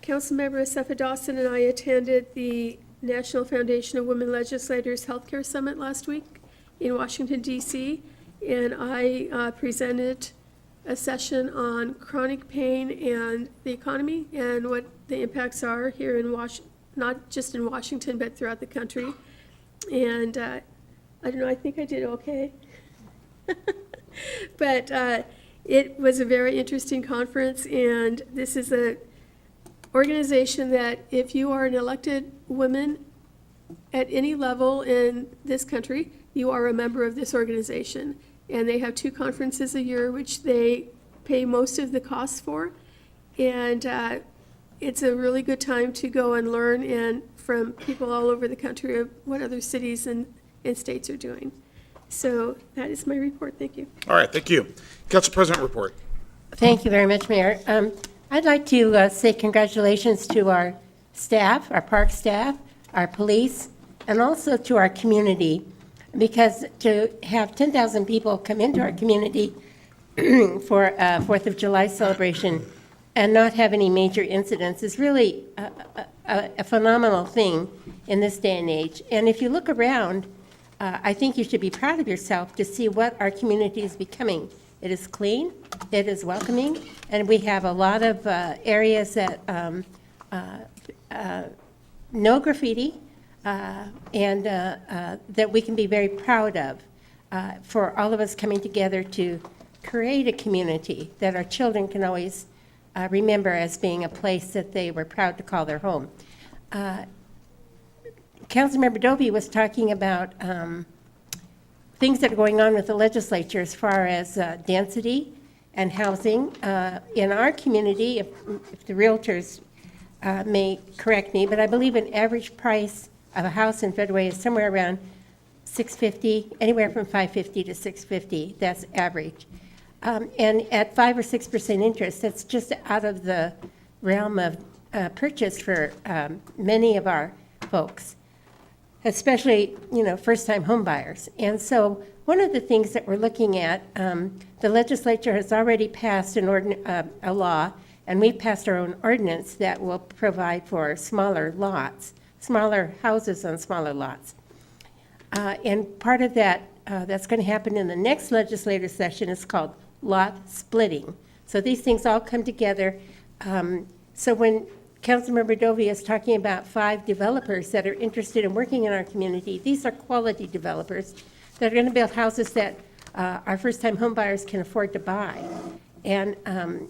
Councilmember Asefa Dawson and I attended the National Foundation of Women Legislators Healthcare Summit last week in Washington, D.C., and I presented a session on chronic pain and the economy and what the impacts are here in not just in Washington, but throughout the country. And I don't know, I think I did okay. But it was a very interesting conference, and this is an organization that if you are an elected woman at any level in this country, you are a member of this organization. And they have 2 conferences a year, which they pay most of the costs for. And it's a really good time to go and learn and from people all over the country of what other cities and states are doing. So that is my report. Thank you. All right, thank you. Council President report. Thank you very much, Mayor. I'd like to say congratulations to our staff, our park staff, our police, and also to our community, because to have 10,000 people come into our community for a 4th of July celebration and not have any major incidents is really a phenomenal thing in this day and age. And if you look around, I think you should be proud of yourself to see what our community is becoming. It is clean, it is welcoming, and we have a lot of areas that no graffiti, and that we can be very proud of for all of us coming together to create a community that our children can always remember as being a place that they were proud to call their home. Councilmember Dovey was talking about things that are going on with the legislature as far as density and housing. In our community, if the realtors may correct me, but I believe an average price of a house in Federal Way is somewhere around $650, anywhere from $550 to $650. That's average. And at 5 or 6% interest, that's just out of the realm of purchase for many of our folks, especially, first-time home buyers. And so one of the things that we're looking at, the legislature has already passed a law, and we passed our own ordinance that will provide for smaller lots, smaller houses on smaller lots. And part of that that's going to happen in the next legislative session is called lot splitting. So these things all come together. So when Councilmember Dovey is talking about 5 developers that are interested in working in our community, these are quality developers that are going to build houses that our first-time home buyers can afford to buy. And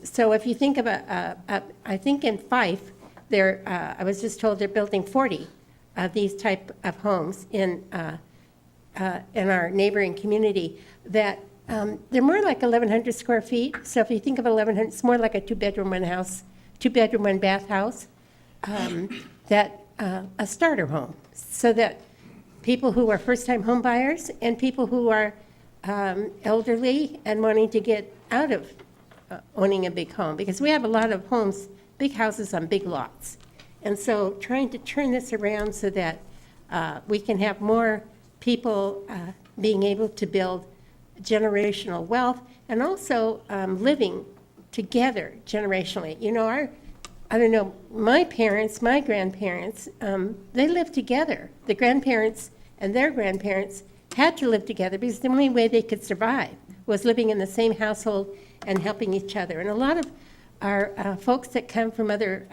so if you think of I think in Fife, I was just told they're building 40 of these type of homes in our neighboring community that they're more like 1,100 square feet. So if you think of 1,100, it's more like a 2-bedroom, 1-bath house, that a starter home. So that people who are first-time home buyers and people who are elderly and wanting to get out of owning a big home, because we have a lot of homes, big houses on big lots. And so trying to turn this around so that we can have more people being able to build generational wealth and also living together generationally. You know, I don't know, my parents, my grandparents, they lived together. The grandparents and their grandparents had to live together because the only way they could survive was living in the same household and helping each other. And a lot of our folks that come from other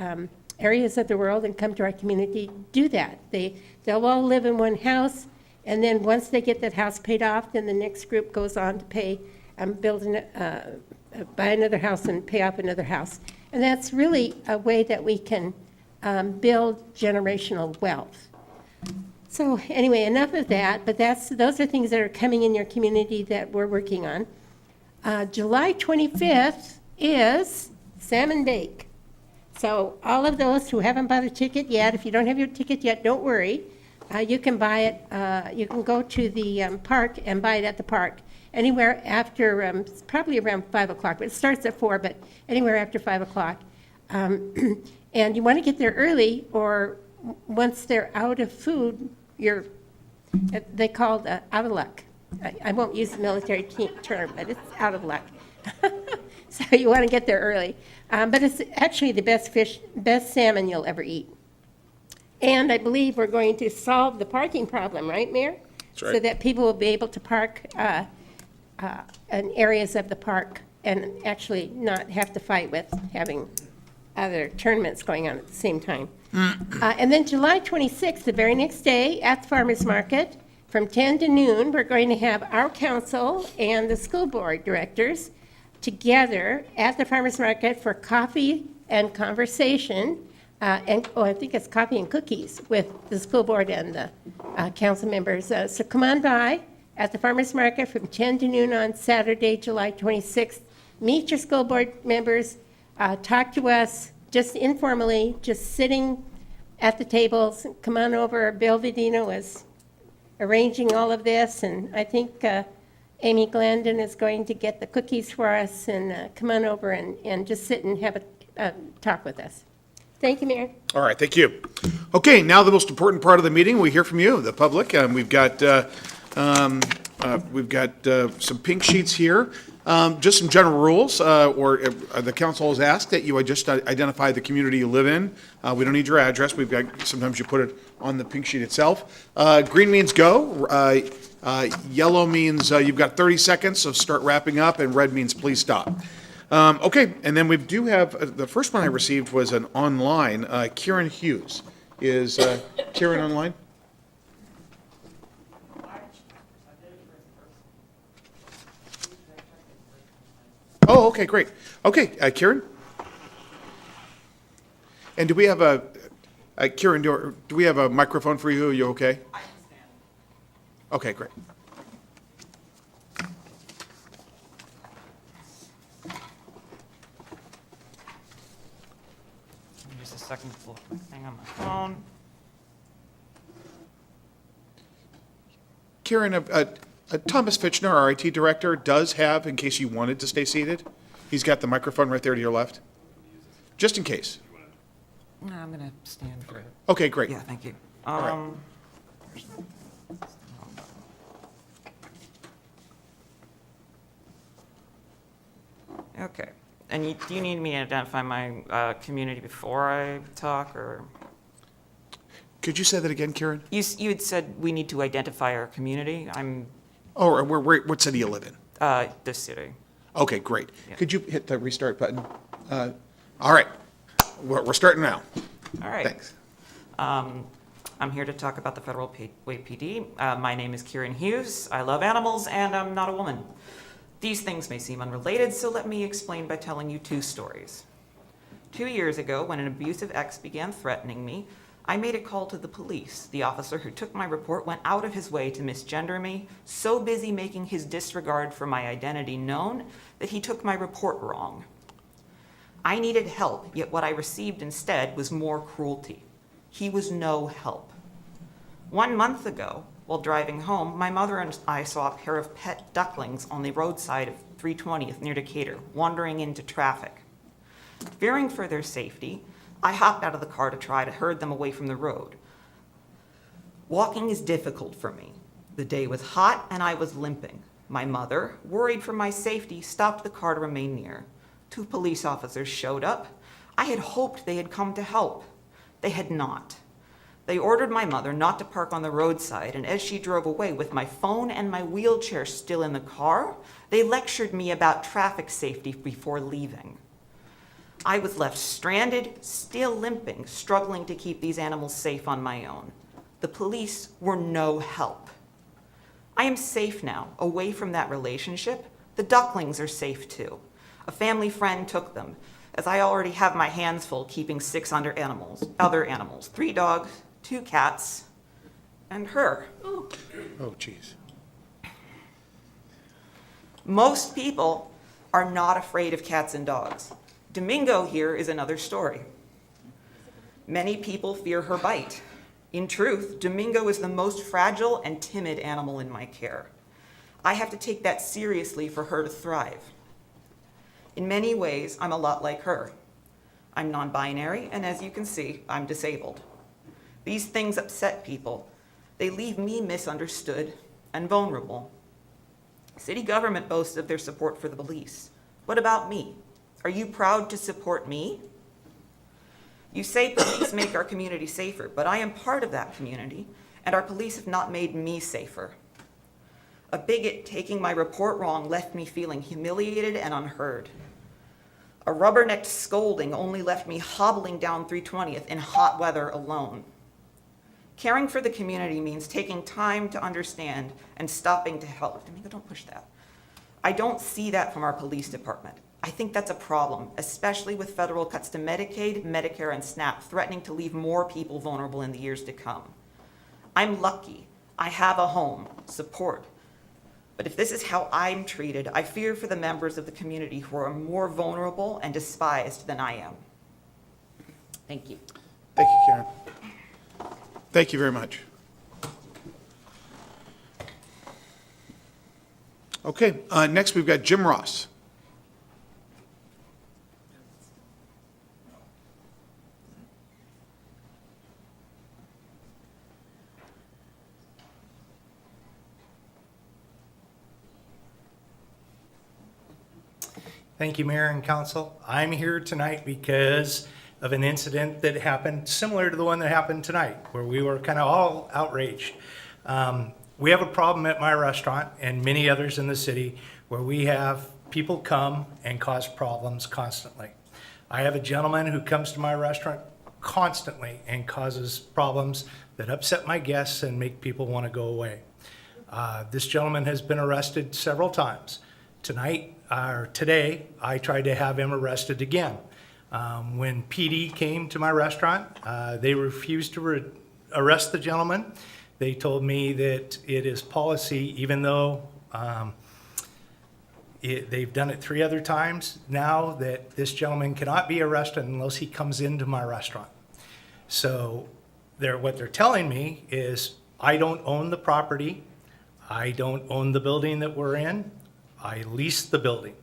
areas of the world and come to our community do that. They'll all live in one house, and then once they get that house paid off, then the next group goes on to pay, buy another house and pay off another house. And that's really a way that we can build generational wealth. So anyway, enough of that, but those are things that are coming in your community that we're working on. July 25th is Salmon Bake. So all of those who haven't bought a ticket yet, if you don't have your ticket yet, don't worry. You can buy it, you can go to the park and buy it at the park. Anywhere after, probably around 5 o'clock, but it starts at 4, but anywhere after 5 o'clock. And you want to get there early, or once they're out of food, they call it out of luck. I won't use the military term, but it's out of luck. So you want to get there early. But it's actually the best salmon you'll ever eat. And I believe we're going to solve the parking problem, right, Mayor? That's right. So that people will be able to park in areas of the park and actually not have to fight with having other tournaments going on at the same time. And then July 26th, the very next day, at the Farmers Market, from 10 to noon, we're going to have our council and the school board directors together at the Farmers Market for coffee and conversation, I think it's coffee and cookies with the school board and the council members. So come on by at the Farmers Market from 10 to noon on Saturday, July 26th. Meet your school board members, talk to us just informally, just sitting at the tables. Come on over. Bill Vidino is arranging all of this, and I think Amy Glandon is going to get the cookies for us, and come on over and just sit and have a talk with us. Thank you, Mayor. All right, thank you. Okay, now the most important part of the meeting, we hear from you, the public. We've got some pink sheets here. Just some general rules, or the council has asked that you just identify the community you live in. We don't need your address. Sometimes you put it on the pink sheet itself. Green means go. Yellow means you've got 30 seconds, so start wrapping up, and red means please stop. Okay, and then we do have, the first one I received was an online, Kieran Hughes. Is Kieran online? Oh, okay, great. Okay, Kieran? And do we have Kieran, do we have a microphone for you? Are you okay? I can stand. Okay, great. Just a second to pull up my thing on my phone. Kieran, Thomas Fitchner, our IT director, does have, in case you wanted to stay seated, he's got the microphone right there to your left, just in case. No, I'm going to stand for it. Okay, great. Yeah, thank you. All right. Okay. And do you need me to identify my community before I talk, or? Could you say that again, Kieran? You had said we need to identify our community. Oh, what city you live in? This city. Okay, great. Yeah. Could you hit the restart button? All right, we're starting now. All right. Thanks. I'm here to talk about the Federal Way PD. My name is Kieran Hughes. I love animals, and I'm not a woman. These things may seem unrelated, so let me explain by telling you two stories. 2 years ago, when an abusive ex began threatening me, I made a call to the police. The officer who took my report went out of his way to misgender me, so busy making his disregard for my identity known that he took my report wrong. I needed help, yet what I received instead was more cruelty. He was no help. 1 month ago, while driving home, my mother and I saw a pair of pet ducklings on the roadside of 320th near Decatur, wandering into traffic. Fearing for their safety, I hopped out of the car to try to herd them away from the road. Walking is difficult for me. The day was hot and I was limping. My mother, worried for my safety, stopped the car to remain near. 2 police officers showed up. I had hoped they had come to help. They had not. They ordered my mother not to park on the roadside, and as she drove away with my phone and my wheelchair still in the car, they lectured me about traffic safety before leaving. I was left stranded, still limping, struggling to keep these animals safe on my own. The police were no help. I am safe now, away from that relationship. The ducklings are safe too. A family friend took them, as I already have my hands full keeping 6 other animals, 3 dogs, 2 cats, and her. Oh, jeez. Most people are not afraid of cats and dogs. Domingo here is another story. Many people fear her bite. In truth, Domingo is the most fragile and timid animal in my care. I have to take that seriously for her to thrive. In many ways, I'm a lot like her. I'm non-binary, and as you can see, I'm disabled. These things upset people. They leave me misunderstood and vulnerable. City government boasts of their support for the police. What about me? Are you proud to support me? You say police make our community safer, but I am part of that community, and our police have not made me safer. A bigot taking my report wrong left me feeling humiliated and unheard. A rubbernecked scolding only left me hobbling down 320th in hot weather alone. Caring for the community means taking time to understand and stopping to help. Domingo, don't push that. I don't see that from our police department. I think that's a problem, especially with federal cuts to Medicaid, Medicare, and SNAP threatening to leave more people vulnerable in the years to come. I'm lucky. I have a home, support. But if this is how I'm treated, I fear for the members of the community who are more vulnerable and despised than I am. Thank you. Thank you, Karen. Thank you very much. Okay, next we've got Jim Ross. Thank you, Mayor and Council. I'm here tonight because of an incident that happened similar to the one that happened tonight, where we were kind of all outraged. We have a problem at my restaurant and many others in the city where we have people come and cause problems constantly. I have a gentleman who comes to my restaurant constantly and causes problems that upset my guests and make people want to go away. This gentleman has been arrested several times. Today, I tried to have him arrested again. When PD came to my restaurant, they refused to arrest the gentleman. They told me that it is policy, even though they've done it 3 other times now, that this gentleman cannot be arrested unless he comes into my restaurant. So what they're telling me is I don't own the property. I don't own the building that we're in. I lease the building.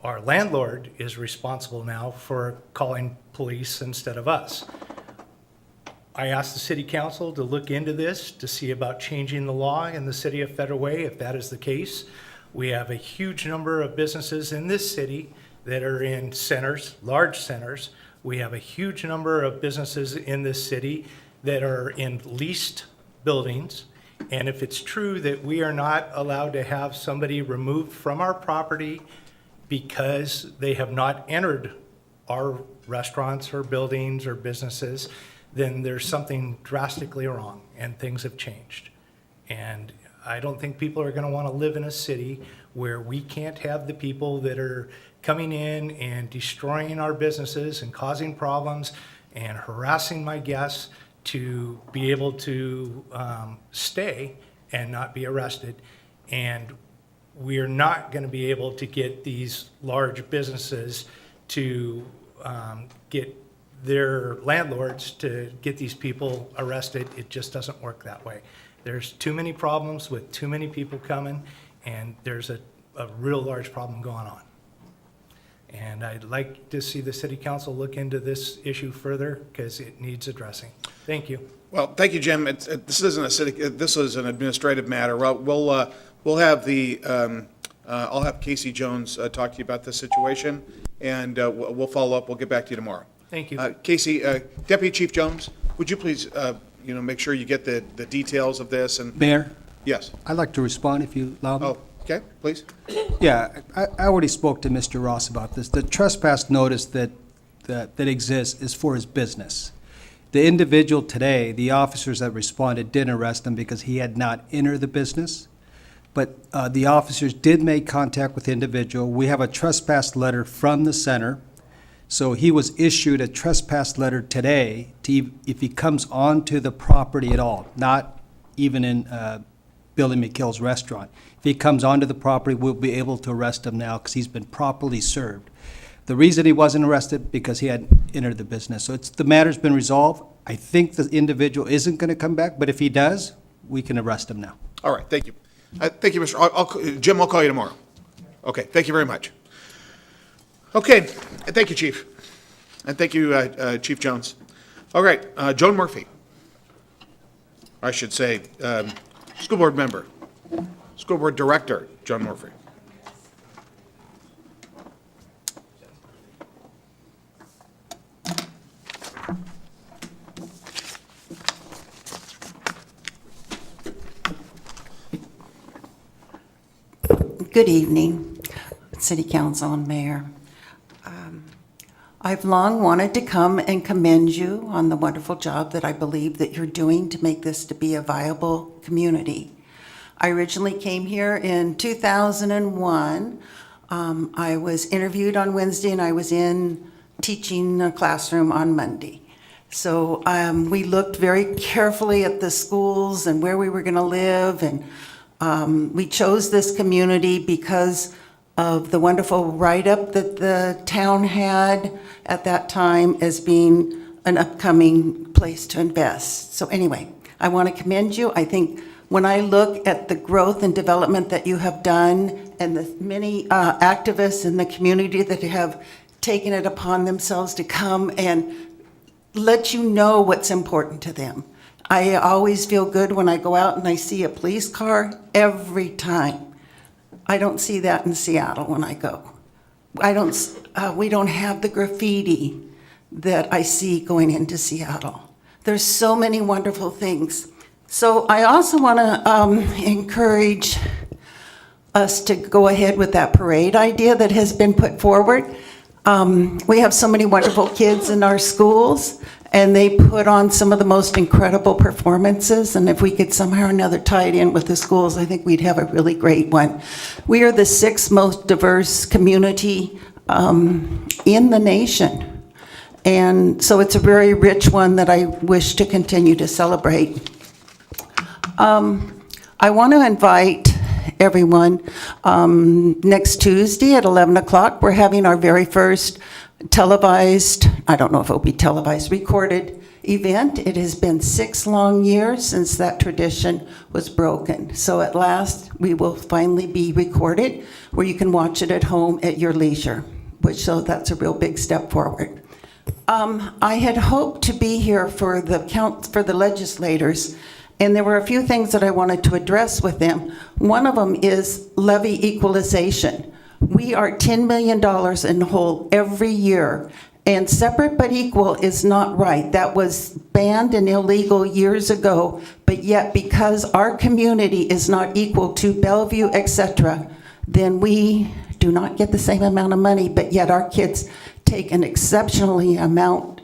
Our landlord is responsible now for calling police instead of us. I asked the city council to look into this to see about changing the law in the city of Federal Way, if that is the case. We have a huge number of businesses in this city that are in centers, large centers. We have a huge number of businesses in this city that are in leased buildings. And if it's true that we are not allowed to have somebody removed from our property because they have not entered our restaurants or buildings or businesses, then there's something drastically wrong and things have changed. And I don't think people are gonna wanna live in a city where we can't have the people that are coming in and destroying our businesses and causing problems and harassing my guests to be able to stay and not be arrested. And we're not gonna be able to get these large businesses to get their landlords to get these people arrested. It just doesn't work that way. There's too many problems with too many people coming, and there's a real large problem going on. And I'd like to see the city council look into this issue further because it needs addressing. Thank you. Well, thank you, Jim. This isn't a city, this is an administrative matter. Well, we'll have I'll have Casey Jones talk to you about this situation, and we'll follow up. We'll get back to you tomorrow. Thank you. Casey, Deputy Chief Jones, would you please, make sure you get the details of this and? Mayor, Yes. I'd like to respond if you allow me. Oh, okay, please. Yeah, I already spoke to Mr. Ross about this. The trespass notice that exists is for his business. The individual today, the officers that responded didn't arrest him because he had not entered the business. But the officers did make contact with the individual. We have a trespass letter from the center. So he was issued a trespass letter today to, if he comes onto the property at all, not even in Billy McKill's restaurant. If he comes onto the property, we'll be able to arrest him now because he's been properly served. The reason he wasn't arrested, because he had entered the business. So the matter's been resolved. I think the individual isn't going to come back, but if he does, we can arrest him now. All right, thank you. Thank you, Mr. Jim, I'll call you tomorrow. Okay, thank you very much. Okay, and thank you, Chief. And thank you, Chief Jones. All right, Joan Murphy. I should say, School Board Member, School Board Director, Joan Murphy. Good evening, City Council and Mayor. I've long wanted to come and commend you on the wonderful job that I believe that you're doing to make this to be a viable community. I originally came here in 2001. I was interviewed on Wednesday and I was in teaching a classroom on Monday. So we looked very carefully at the schools and where we were going to live, and we chose this community because of the wonderful write-up that the town had at that time as being an upcoming place to invest. So anyway, I want to commend you. I think when I look at the growth and development that you have done and the many activists in the community that have taken it upon themselves to come and let you know what's important to them. I always feel good when I go out and I see a police car every time. I don't see that in Seattle when I go. We don't have the graffiti that I see going into Seattle. There's so many wonderful things. So I also want to encourage us to go ahead with that parade idea that has been put forward. We have so many wonderful kids in our schools, and they put on some of the most incredible performances, and if we could somehow or another tie it in with the schools, I think we'd have a really great one. We are the 6th most diverse community in the nation, and so it's a very rich one that I wish to continue to celebrate. I want to invite everyone, next Tuesday at 11 o'clock, we're having our very first televised, I don't know if it'll be televised, recorded event. It has been 6 long years since that tradition was broken. So at last, we will finally be recorded where you can watch it at home at your leisure, so that's a real big step forward. I had hoped to be here for the legislators, and there were a few things that I wanted to address with them. One of them is levy equalization. We are $10 million in the hole every year, and separate but equal is not right. That was banned and illegal years ago, but yet because our community is not equal to Bellevue, etc., then we do not get the same amount of money, but yet our kids take an extraordinary amount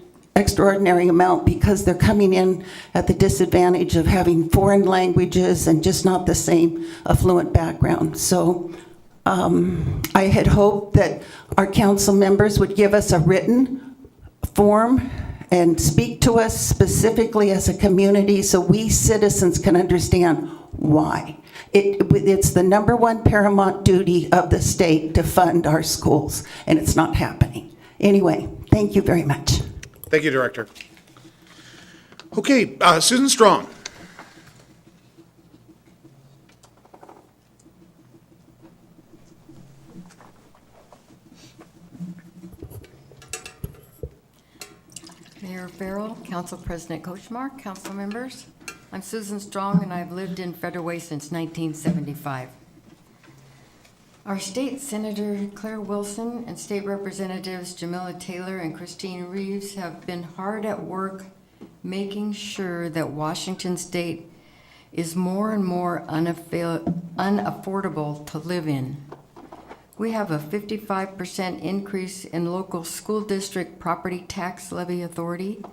because they're coming in at the disadvantage of having foreign languages and just not the same affluent background. So I had hoped that our council members would give us a written form and speak to us specifically as a community so we citizens can understand why. It's the #1 paramount duty of the state to fund our schools, and it's not happening. Anyway, thank you very much. Thank you, Director. Okay, Susan Strong. Council President Kochmar, council members. I'm Susan Strong, and I've lived in Federal Way since 1975. Our state Senator Claire Wilson and state representatives Jamila Taylor and Christine Reeves have been hard at work making sure that Washington State is more and more unaffordable to live in. We have a 55% increase in local school district property tax levy authority.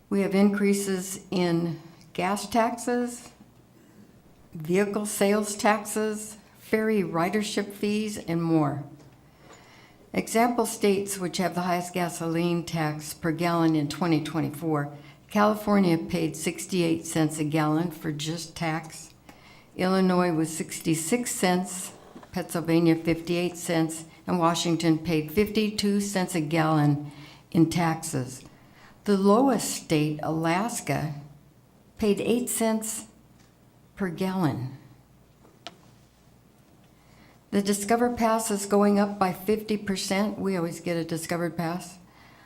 We have increases in gas taxes, vehicle sales taxes, ferry ridership fees, and more. Example states which have the highest gasoline tax per gallon in 2024. California paid 68 cents a gallon for just tax. Illinois was 66 cents, Pennsylvania 58 cents, and Washington paid 52 cents a gallon in taxes. The lowest state, Alaska, paid 8 cents per gallon. The Discover Pass is going up by 50%. We always get a Discovered Pass.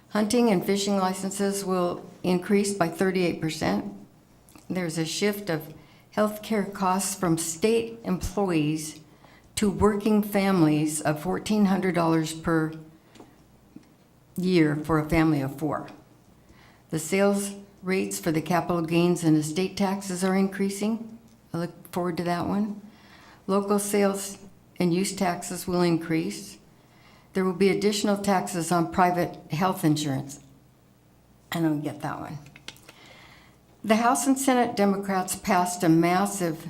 Hunting and fishing licenses will increase by 38%. There's a shift of healthcare costs from state employees to working families of $1,400 per year for a family of 4. The sales rates for the capital gains and estate taxes are increasing. I look forward to that one. Local sales and use taxes will increase. There will be additional taxes on private health insurance. I don't get that one. The House and Senate Democrats passed a massive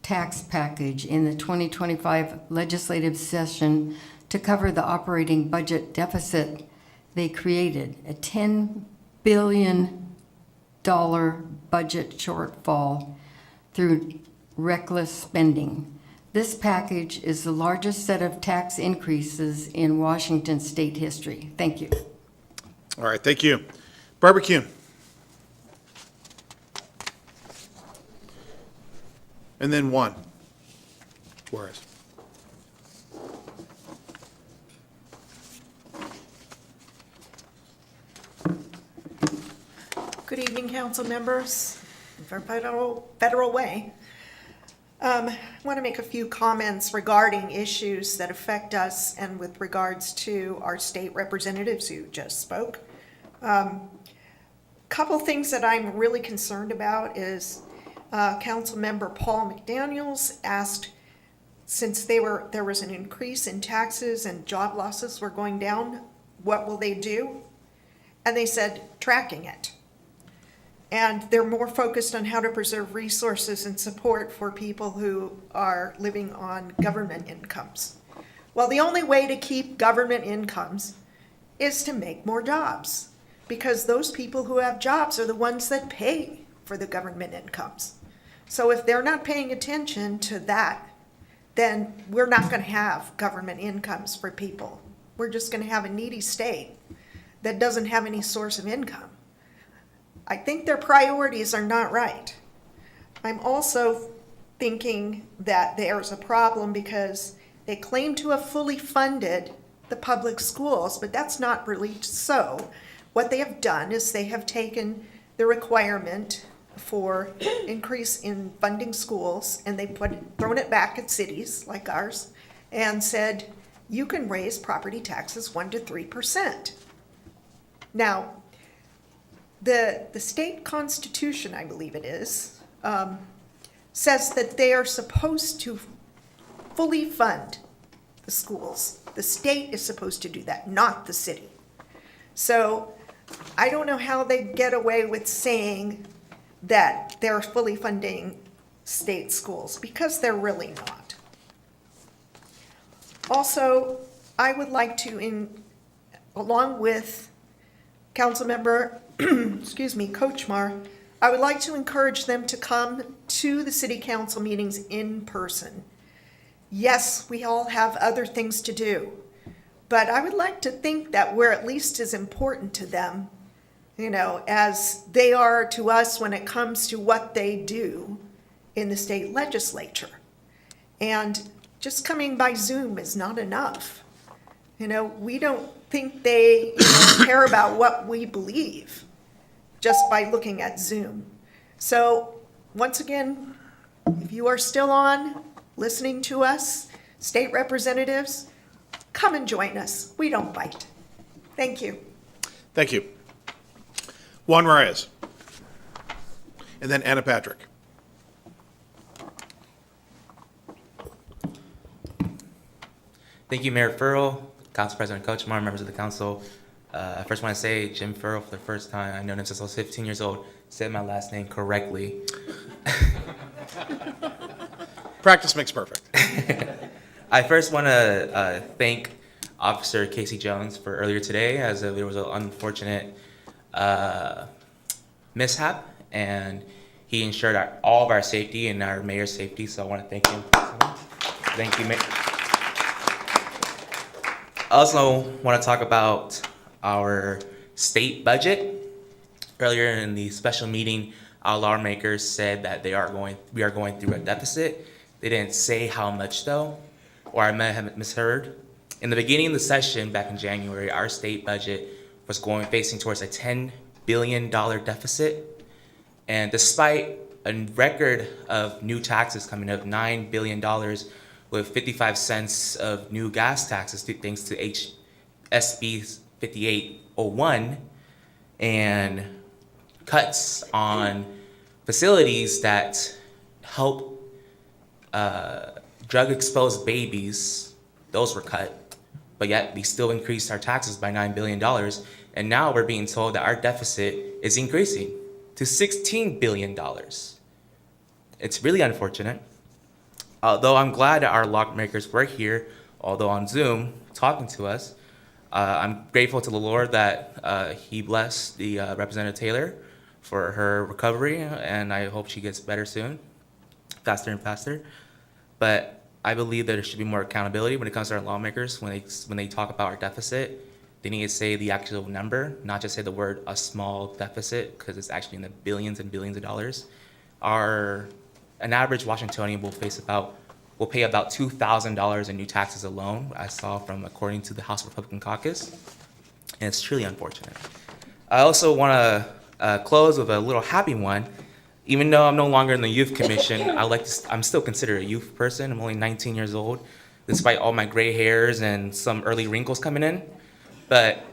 tax package in the 2025 legislative session to cover the operating budget deficit they created, a $10 billion budget shortfall through reckless spending. This package is the largest set of tax increases in Washington state history. Thank you. All right, thank you. Barbecue. And then one. Juarez. Good evening, council members from Federal Way. I want to make a few comments regarding issues that affect us and with regards to our state representatives who just spoke. Couple things that I'm really concerned about is Council Member Paul McDaniels asked, since there was an increase in taxes and job losses were going down, what will they do? And they said tracking it. And they're more focused on how to preserve resources and support for people who are living on government incomes. Well, the only way to keep government incomes is to make more jobs, because those people who have jobs are the ones that pay for the government incomes. So if they're not paying attention to that, then we're not going to have government incomes for people. We're just going to have a needy state that doesn't have any source of income. I think their priorities are not right. I'm also thinking that there's a problem because they claim to have fully funded the public schools, but that's not really so. What they have done is they have taken the requirement for increase in funding schools and thrown it back at cities like ours and said, you can raise property taxes 1 to 3%. Now, the state constitution, I believe it is, says that they are supposed to fully fund the schools. The state is supposed to do that, not the city. So I don't know how they get away with saying that they're fully funding state schools, because they're really not. Also, I would like to, along with Councilmember Kochmar, I would like to encourage them to come to the city council meetings in person. Yes, we all have other things to do, but I would like to think that we're at least as important to them, as they are to us when it comes to what they do in the state legislature. And just coming by Zoom is not enough. We don't think they care about what we believe. just by looking at Zoom. So, once again, if you are still on, listening to us, state representatives, come and join us. We don't bite. Thank you. Thank you. Juan Reyes. And then Anna Patrick. Thank you, Mayor Furl, Council President Kochmar, members of the council. I first want to say Jim Furl, for the first time, I've known him since I was 15 years old, said my last name correctly. Practice makes perfect. I first want to thank Officer Casey Jones for earlier today, as there was an unfortunate mishap, and he ensured all of our safety and our mayor's safety, so I want to thank him. Thank you, Mayor. I also want to talk about our state budget. Earlier in the special meeting, our lawmakers said that we are going through a deficit. They didn't say how much though, or I may have misheard. In the beginning of the session back in January, our state budget was facing towards a $10 billion deficit. And despite a record of new taxes coming up, $9 billion, with 55 cents of new gas taxes thanks to SB 5801, and cuts on facilities that help drug-exposed babies, those were cut, but yet we still increased our taxes by $9 billion, and now we're being told that our deficit is increasing to $16 billion. It's really unfortunate. Although I'm glad that our lawmakers were here, although on Zoom, talking to us, I'm grateful to the Lord that He blessed the Representative Taylor for her recovery, and I hope she gets better soon, faster and faster. But I believe that there should be more accountability when it comes to our lawmakers. When they talk about our deficit, they need to say the actual number, not just say the word "a small deficit," because it's actually in the billions and billions of dollars. An average Washingtonian will pay about $2,000 in new taxes alone, I saw according to the House Republican Caucus, and it's truly unfortunate. I also want to close with a little happy one. Even though I'm no longer in the Youth Commission, I'm still considered a youth person. I'm only 19 years old, despite all my gray hairs and some early wrinkles coming in. But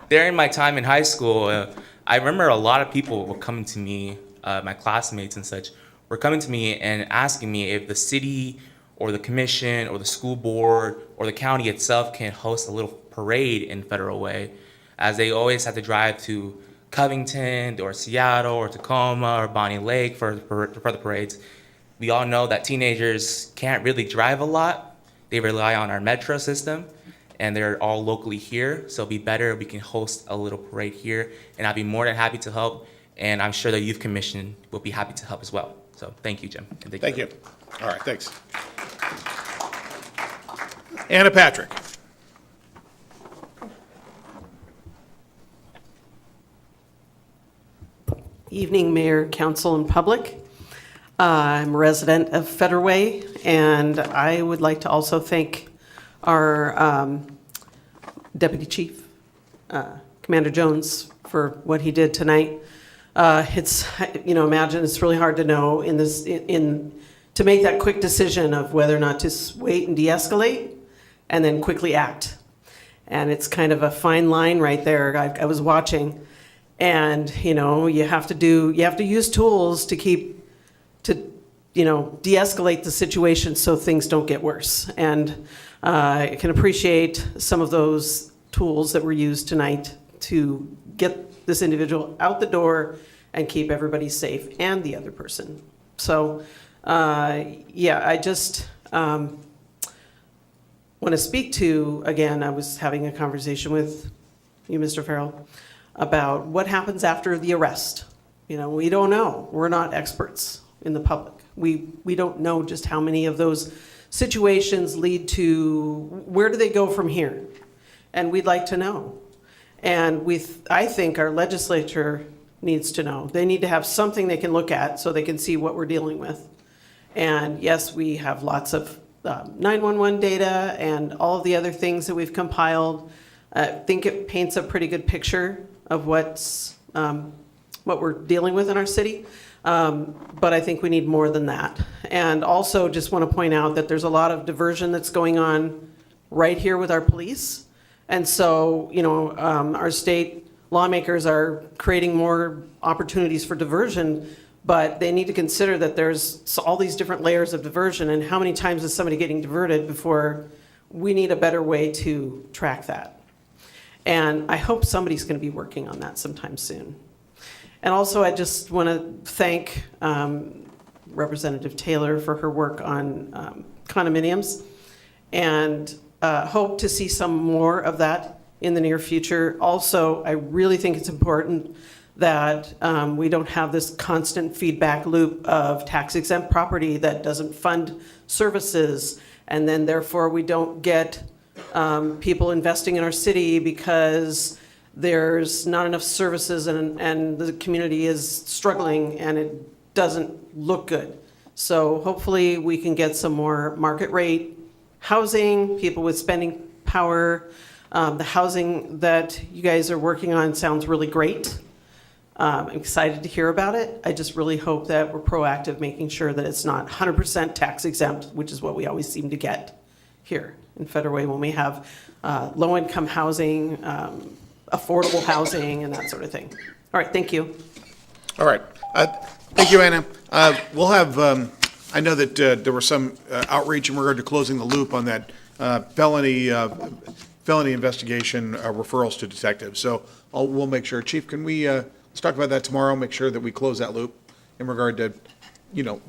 during my time in high school, I remember a lot of people were coming to me, my classmates and such, were coming to me and asking me if the city or the commission or the school board or the county itself can host a little parade in Federal Way, as they always have to drive to Covington or Seattle or Tacoma or Bonnie Lake for the parades. We all know that teenagers can't really drive a lot. They rely on our metro system, and they're all locally here, so it'd be better if we can host a little parade here, and I'd be more than happy to help, and I'm sure the Youth Commission will be happy to help as well. So thank you, Jim. And Thank you. All right, thanks. Anna Patrick. Evening, Mayor, Council, and public. I'm a resident of Federal Way, and I would like to also thank our Deputy Chief, Commander Jones, for what he did tonight. It's, imagine it's really hard to know to make that quick decision of whether or not to wait and de-escalate and then quickly act. And it's kind of a fine line right there. I was watching, and you have to use tools to de-escalate the situation so things don't get worse. And I can appreciate some of those tools that were used tonight to get this individual out the door and keep everybody safe and the other person. So, I just want to speak to, again, I was having a conversation with you, Mr. Farrell, about what happens after the arrest. We don't know. We're not experts in the public. We don't know just how many of those situations lead to, where do they go from here? And we'd like to know. And I think our legislature needs to know. They need to have something they can look at so they can see what we're dealing with. And yes, we have lots of 911 data and all of the other things that we've compiled. I think it paints a pretty good picture of what's what we're dealing with in our city. But I think we need more than that. And also just want to point out that there's a lot of diversion that's going on right here with our police. And so, our state lawmakers are creating more opportunities for diversion, but they need to consider that there's all these different layers of diversion, and how many times is somebody getting diverted before we need a better way to track that. And I hope somebody's going to be working on that sometime soon. And also, I just want to thank Representative Taylor for her work on condominiums, and hope to see some more of that in the near future. Also, I really think it's important that we don't have this constant feedback loop of tax-exempt property that doesn't fund services, and then therefore we don't get people investing in our city because there's not enough services and the community is struggling and it doesn't look good. So hopefully we can get some more market rate housing, people with spending power. The housing that you guys are working on sounds really great. I'm excited to hear about it. I just really hope that we're proactive, making sure that it's not 100% tax exempt, which is what we always seem to get here in Federal Way when we have low-income housing, affordable housing, and that sort of thing. All right, thank you. All right. Thank you, Anna. We'll have, I know that there was some outreach in regard to closing the loop on that felony investigation referrals to detectives. So we'll make sure. Chief, can we, let's talk about that tomorrow, make sure that we close that loop in regard to,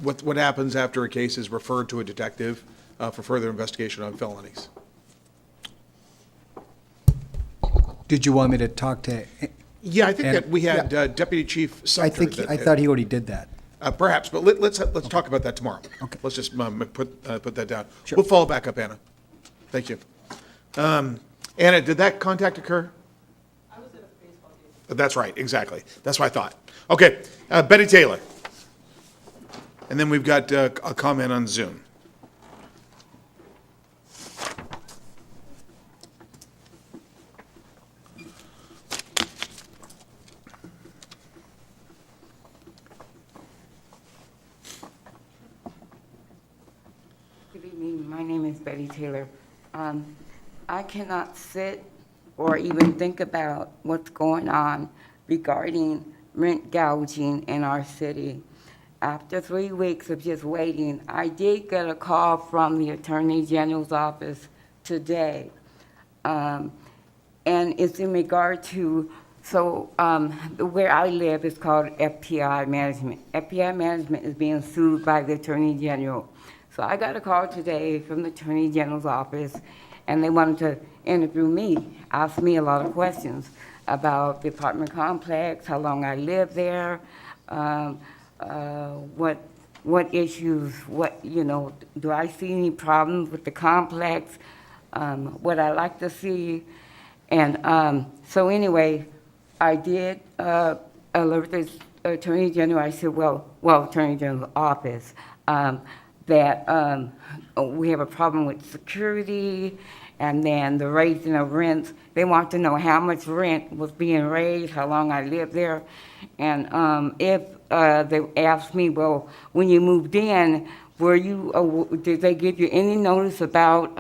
what happens after a case is referred to a detective for further investigation on felonies. Did you want me to talk to? Yeah, I think Anna? that we had Deputy Chief Sumter. I thought he already did that. Perhaps, but let's talk about that tomorrow. Okay. Let's just put that down. Sure. We'll follow back up, Anna. Thank you. Anna, did that contact occur? I was at a baseball game. That's right, exactly. That's what I thought. Okay, Betty Taylor. And then we've got a comment on Zoom. Good evening. My name is Betty Taylor. I cannot sit or even think about what's going on regarding rent gouging in our city. After 3 weeks of just waiting, I did get a call from the Attorney General's office today. And it's in regard to, where I live is called FPI Management. FPI Management is being sued by the Attorney General. So I got a call today from the Attorney General's office, and they wanted to interview me, ask me a lot of questions about the apartment complex, how long I live there, what issues, do I see any problems with the complex, what I like to see. And so anyway, I did alert the Attorney General. I said, well, Attorney General's office, that we have a problem with security, and then the raising of rents. They want to know how much rent was being raised, how long I lived there. And if they asked me, well, when you moved in, did they give you any notice about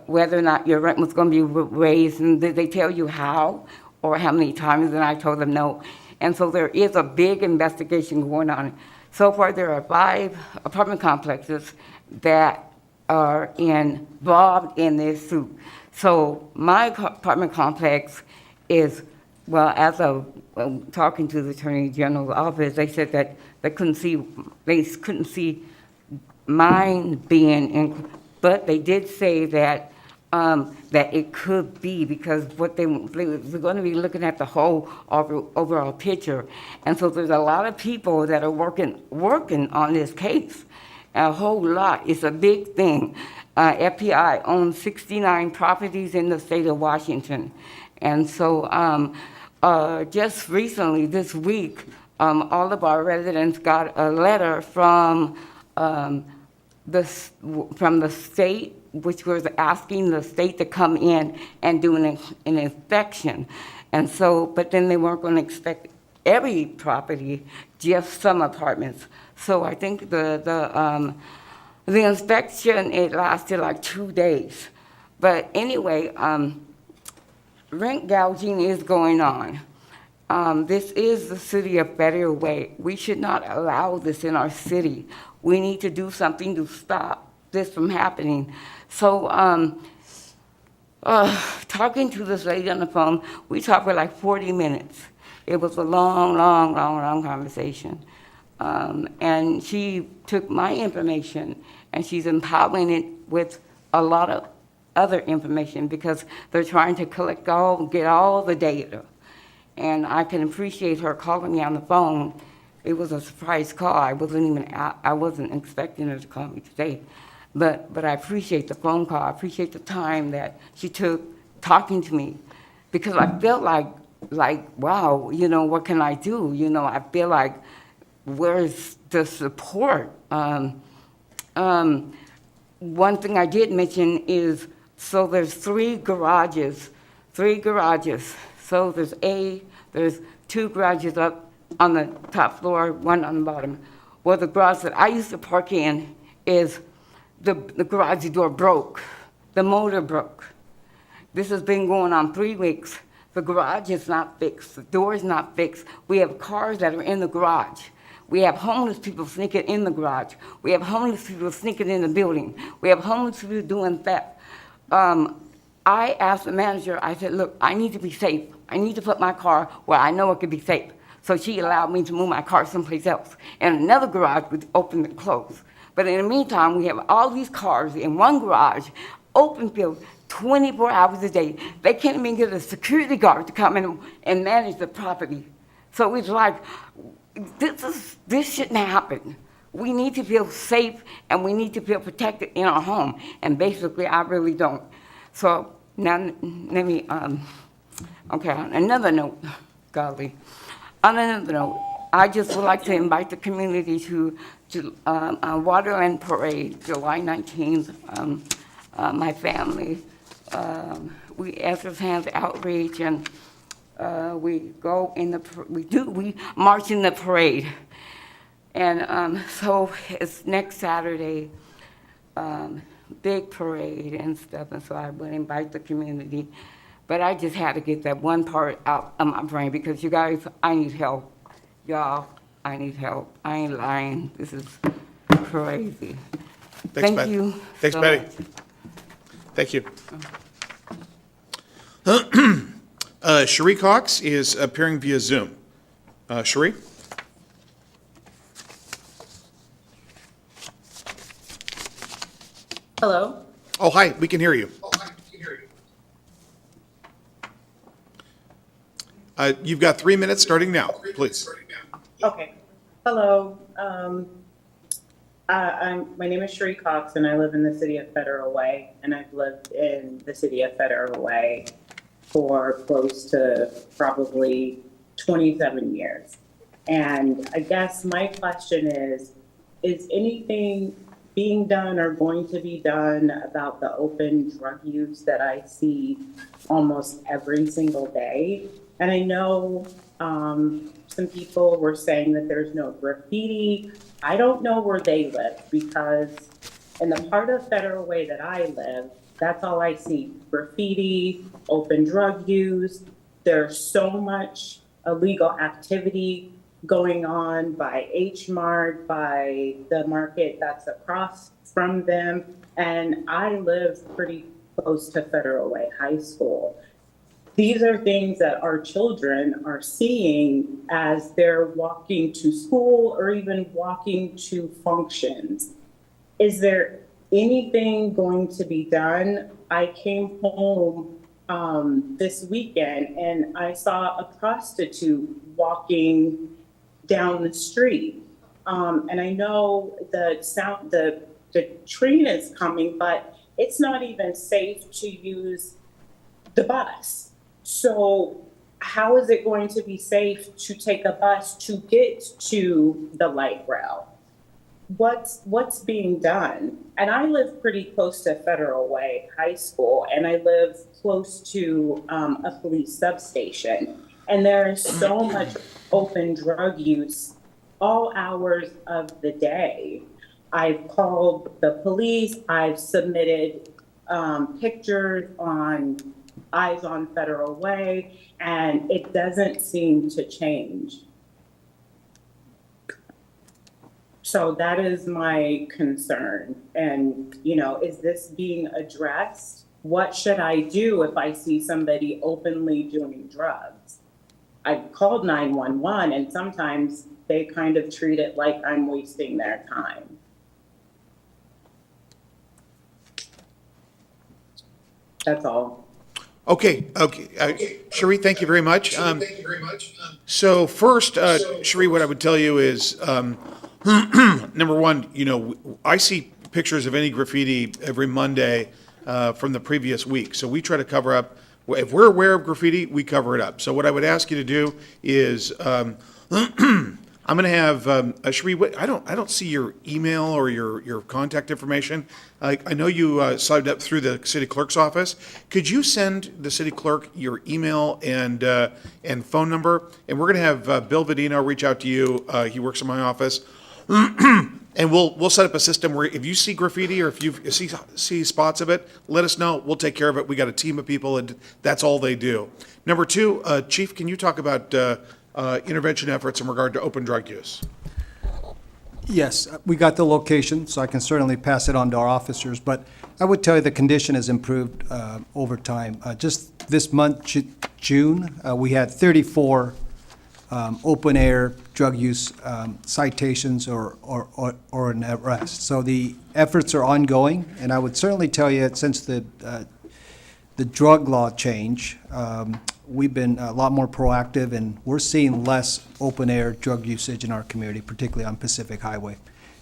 whether or not your rent was going to be raised, and did they tell you how or how many times? And I told them no. And so there is a big investigation going on. So far, there are 5 apartment complexes that are involved in this suit. So my apartment complex is, well, as of talking to the Attorney General's office, they said that they couldn't see mine being in, but they did say that that it could be, because what they're going to be looking at the whole overall picture. And so there's a lot of people that are working on this case, a whole lot. It's a big thing. FPI owns 69 properties in the state of Washington. And so just recently, this week, all of our residents got a letter from the state, which was asking the state to come in and do an inspection. And so, but then they weren't going to expect every property, just some apartments. So I think the inspection, it lasted like 2 days. But anyway, rent gouging is going on. This is the city of Federal Way. We should not allow this in our city. We need to do something to stop this from happening. So, talking to this lady on the phone, we talked for like 40 minutes. It was a long conversation. And she took my information and she's empiling it with a lot of other information because they're trying to get all the data. And I can appreciate her calling me on the phone. It was a surprise call. I wasn't expecting her to call me today. But I appreciate the phone call. I appreciate the time that she took talking to me because I felt like, wow, what can I do? I feel like, where's the support? One thing I did mention is, so there's three garages. So there's 2 garages up on the top floor, 1 on the bottom. Well, the garage that I used to park in is the garage door broke. The motor broke. This has been going on 3 weeks. The garage is not fixed. The door is not fixed. We have cars that are in the garage. We have homeless people sneaking in the garage. We have homeless people sneaking in the building. We have homeless people doing theft. I asked the manager, I said, look, I need to be safe. I need to put my car where I know it could be safe. So she allowed me to move my car someplace else. And another garage was open and closed. But in the meantime, we have all these cars in one garage, open field, 24 hours a day. They can't even get a security guard to come in and manage the property. So it's like, this shouldn't happen. We need to feel safe and we need to feel protected in our home. And basically, I really don't. So now let me, okay, on another note, golly. On another note, I just would like to invite the community to Waterland Parade, July 19th. My family, we Ezra's Hands Outreach, and we go in we march in the parade. And so it's next Saturday, big parade and stuff, and so I would invite the community. But I just had to get that one part out of my brain because you guys, I need help. Y'all, I need help. I ain't lying. This is crazy. Thank you. Thanks, so Betty. much. Thank you. Cherie Cox is appearing via Zoom. Cherie? Hello. Oh, hi, we can hear you. You've got 3 minutes starting now, please. Okay. Hello. My name is Cherie Cox, and I live in the city of Federal Way, and I've lived in the city of Federal Way for close to probably 27 years. And I guess my question is anything being done or going to be done about the open drug use that I see almost every single day? And I know some people were saying that there's no graffiti. I don't know where they live because in the part of Federal Way that I live, that's all I see. Graffiti, open drug use. There's so much illegal activity going on by H Mart, by the market that's across from them. And I live pretty close to Federal Way High School. These are things that our children are seeing as they're walking to school or even walking to functions. Is there anything going to be done? I came home this weekend and I saw a prostitute walking down the street. And I know the train is coming, but it's not even safe to use the bus. So how is it going to be safe to take a bus to get to the light rail? what's being done? And I live pretty close to Federal Way High School, and I live close to a police substation. And there is so much open drug use all hours of the day. I've called the police, I've submitted pictures on Eyes on Federal Way, and it doesn't seem to change. So that is my concern. And, you know, is this being addressed? What should I do if I see somebody openly doing drugs? I've called 911, and sometimes they kind of treat it like I'm wasting their time. That's all. Okay. Cherie, thank you very much. So first, Cherie, what I would tell you is, number one, you know, I see pictures of any graffiti every Monday from the previous week. So we try to cover up, if we're aware of graffiti, we cover it up. So what I would ask you to do is, I'm going to have, Cherie, I don't see your email or your contact information. I know you signed up through the city clerk's office. Could you send the city clerk your email and phone number? And we're going to have Bill Vadino reach out to you. He works in my office. And we'll set up a system where if you see graffiti or if you see spots of it, let us know. We'll take care of it. We got a team of people, and that's all they do. Number two, Chief, can you talk about intervention efforts in regard to open drug use? Yes, we got the location, so I can certainly pass it on to our officers, but I would tell you the condition has improved over time. Just this month, June, we had 34 open-air drug use citations or an arrest. So the efforts are ongoing, and I would certainly tell you that since the drug law change, we've been a lot more proactive, and we're seeing less open-air drug usage in our community, particularly on Pacific Highway.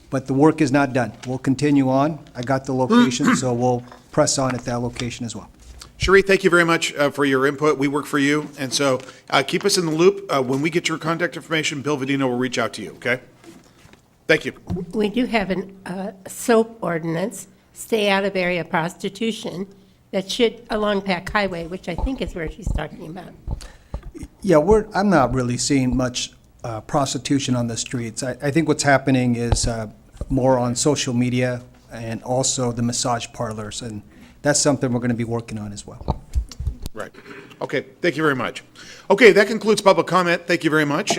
But the work is not done. We'll continue on. I got the location, so we'll press on at that location as well. Cherie, thank you very much for your input. We work for you, and so keep us in the loop. When we get your contact information, Bill Vadino will reach out to you, okay? Thank you. We do have a SOAP ordinance, stay out of area prostitution, that should, along Pack Highway, which I think is where she's talking about. Yeah, I'm not really seeing much prostitution on the streets. I think what's happening is more on social media and also the massage parlors, and that's something we're going to be working on as well. Right. Okay, thank you very much. Okay, that concludes public comment. Thank you very much.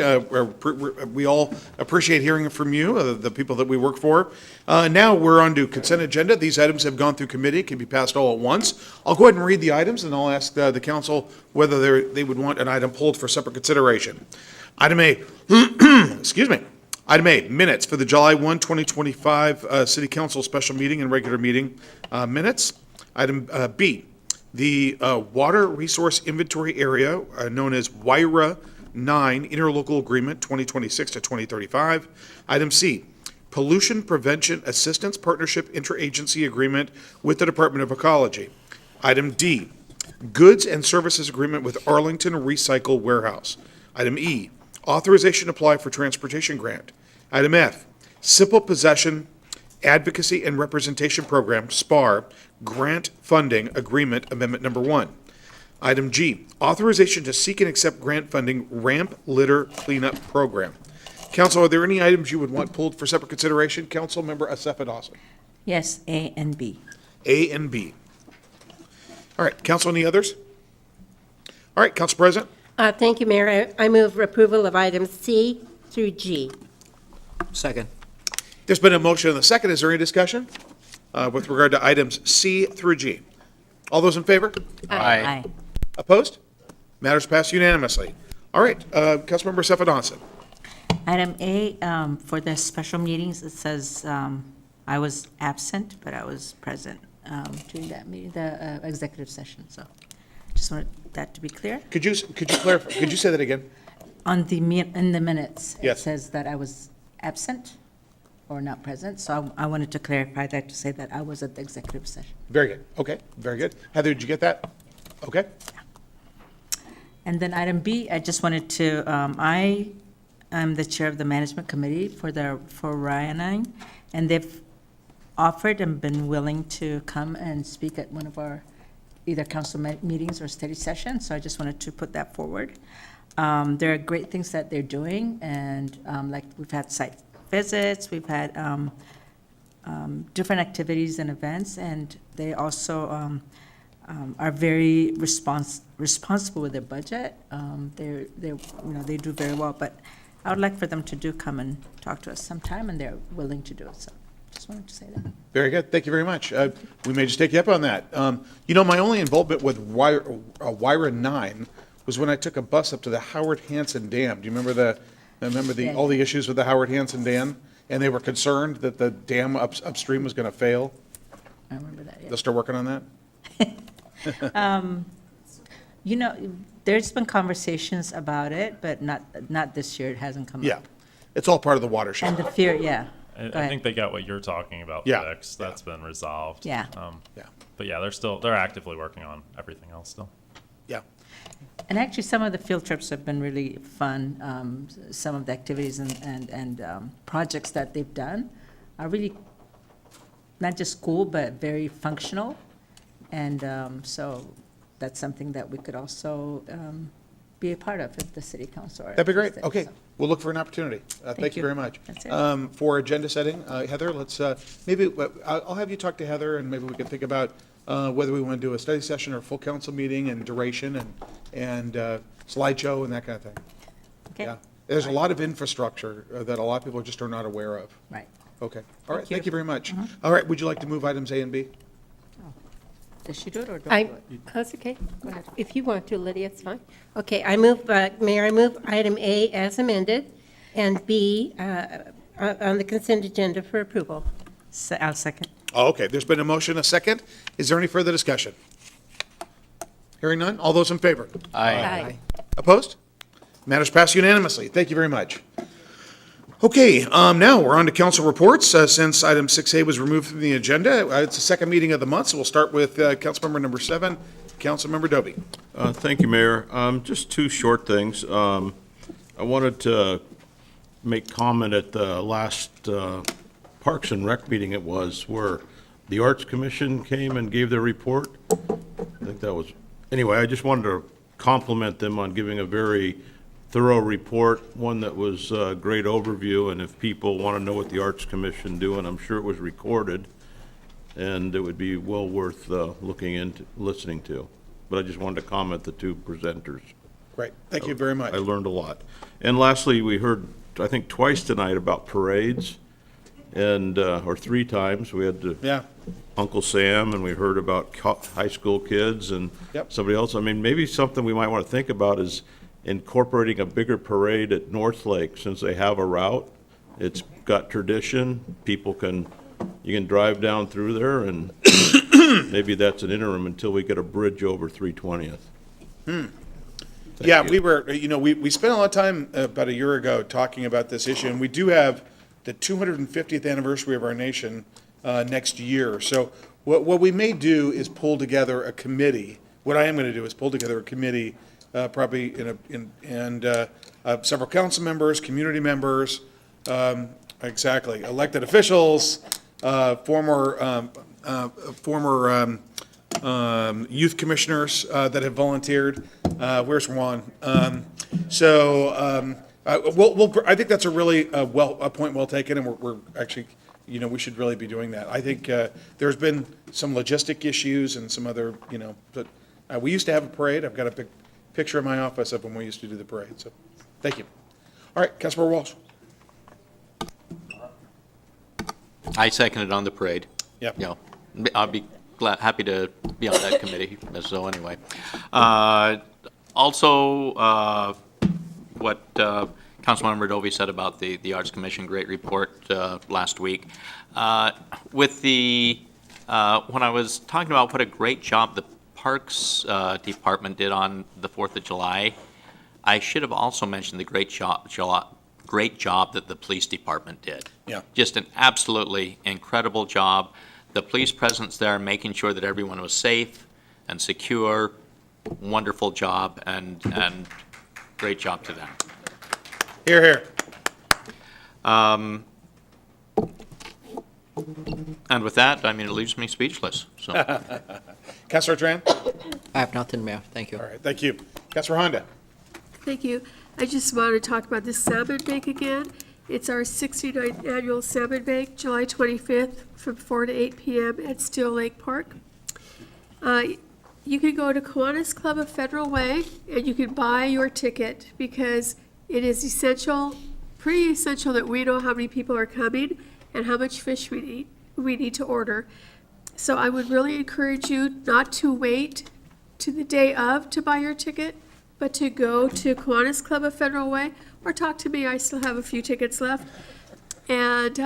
We all appreciate hearing from you, the people that we work for. Now we're on to consent agenda. These items have gone through committee, can be passed all at once. I'll go ahead and read the items, and I'll ask the council whether they would want an item pulled for separate consideration. Item A, excuse me. Item A, minutes for the July 1, 2025 City Council Special Meeting and Regular Meeting minutes. Item B, the Water Resource Inventory Area, known as WIRA 9 Interlocal Agreement 2026 to 2035. Item C, Pollution Prevention Assistance Partnership Interagency Agreement with the Department of Ecology. Item D, Goods and Services Agreement with Arlington Recycle Warehouse. Item E, Authorization to apply for Transportation Grant. Item F, Simple Possession Advocacy and Representation Program, SPAR, Grant Funding Agreement Amendment Number 1. Item G, authorization to seek and accept grant funding ramp litter cleanup program. Council, are there any items you would want pulled for separate consideration? Council Member Assefa Dawson. Yes, A and B. A and B. All right, Council, any others? All right, Council President. Thank you, Mayor. I move approval of items C through G. Second. There's been a motion and a second. Is there any discussion with regard to items C through G? All those in favor? Aye. Opposed? Matters passed unanimously. All right, Councilmember Assefa Dawson. Item A, for the special meetings, it says I was absent, but I was present during that meeting, the executive session, so just wanted that to be clear. Could you clarify? Could you say that again? On the, in the minutes, it Yes. says that I was absent or not present, so I wanted to clarify that to say that I was at the executive session. Very good. Okay, very good. Heather, did you get that? Okay. And then item B, I just wanted to, I am the chair of the management committee for Ryanine, And they've offered and been willing to come and speak at one of our either council meetings or study sessions, so I just wanted to put that forward. There are great things that they're doing, and like we've had site visits, we've had different activities and events, and they also are very responsible with their budget. They do very well, but I would like for them to come and talk to us sometime, and they're willing to do it, so just wanted to say that. Very good. Thank you very much. We may just take you up on that. My only involvement with WIRA 9 was when I took a bus up to the Howard Hanson Dam. Do you remember all the issues with the Howard Hanson Dam? And they were concerned that the dam upstream was going to fail? I remember that, yeah. They'll start working on that? There's been conversations about it, but not this year. It hasn't come up. Yeah. It's all part of the watershed. And the fear, yeah. I think they got what you're talking about Yeah. fixed. That's been resolved. Yeah. Yeah. But yeah, they're actively working on everything else still. Yeah. And actually, some of the field trips have been really fun. Some of the activities and projects that they've done are really not just cool, but very functional. And so that's something that we could also be a part of if the city council. That'd be great. interested, Okay. so. We'll look for an opportunity. Thank you you. very much. That's it. For agenda setting, Heather, let's, maybe, I'll have you talk to Heather, and maybe we can think about whether we want to do a study session or a full council meeting, and duration, and slideshow, and that kind of thing. Okay. Yeah. There's a lot of infrastructure that a lot of people just are not aware of. Right. Okay. All right, you. thank you very much. All right, would you like to move items A and B? Does she do it or do I do it? That's okay. Go ahead. If you want to, Lydia, it's fine. Okay, Mayor, I move item A as amended and B on the consent agenda for approval. I'll second. Oh, okay, there's been a motion, a second. Is there any further discussion? Hearing none, all those in favor? Aye. Opposed? Matters passed unanimously. Thank you very much. Okay, now we're on to council reports. Since item 6A was removed from the agenda, it's the second meeting of the month, so we'll start with council member number 7, Councilmember Dobie. Thank you, Mayor. Just two short things. I wanted to make comment at the last Parks and Rec meeting it was, where the Arts Commission came and gave their report. I think that was, anyway, I just wanted to compliment them on giving a very thorough report, one that was a great overview, and if people want to know what the Arts Commission doing, I'm sure it was recorded, and it would be well worth looking into, listening to. But I just wanted to comment the two presenters. Great, thank you very much. I learned a lot. And lastly, we heard, I think twice tonight about parades, and, or three times, we had Yeah. Uncle Sam, and we heard about high school kids and Yep. somebody else. I mean, maybe something we might want to think about is incorporating a bigger parade at North Lake, since they have a route. It's got tradition, you can drive down through there, and maybe that's an interim until we get a bridge over 320th. Yeah, we were, we spent a lot of time about a year ago talking about this issue, and we do have the 250th anniversary of our nation next year. So what we may do is pull together a committee. What I am going to do is pull together a committee, probably several council members, community members, elected officials, former youth commissioners that have volunteered. Where's Juan? I think that's a really a point well taken, and we're actually, we should really be doing that. I think there's been some logistic issues and some other, but we used to have a parade. I've got a big picture in my office of when we used to do the parade. So, thank you. All right, Councilmember Walsh. I seconded on the parade. Yep. I'll be happy to be on that committee, so anyway. Also, what Councilmember Dovey said about the Arts Commission, great report last week. With when I was talking about what a great job the Parks Department did on the 4th of July, I should have also mentioned the great job that the police department did. Yeah. Just an absolutely incredible job. The police presence there, making sure that everyone was safe and secure, wonderful job, and great job to them. Hear, hear. And with that, I mean, it leaves me speechless, so. Councilor Tran? I have nothing, Mayor. Thank you. All right, thank you. Councilor Honda? Thank you. I just want to talk about the salmon bake again. It's our 69th annual salmon bake, July 25th, from 4 to 8 p.m. at Steel Lake Park. You can go to Kiwanis Club of Federal Way, and you can buy your ticket, because it is essential, pretty essential, that we know how many people are coming and how much fish we need to order. So I would really encourage you not to wait to the day of to buy your ticket, but to go to Kiwanis Club of Federal Way, or talk to me. I still have a few tickets left. And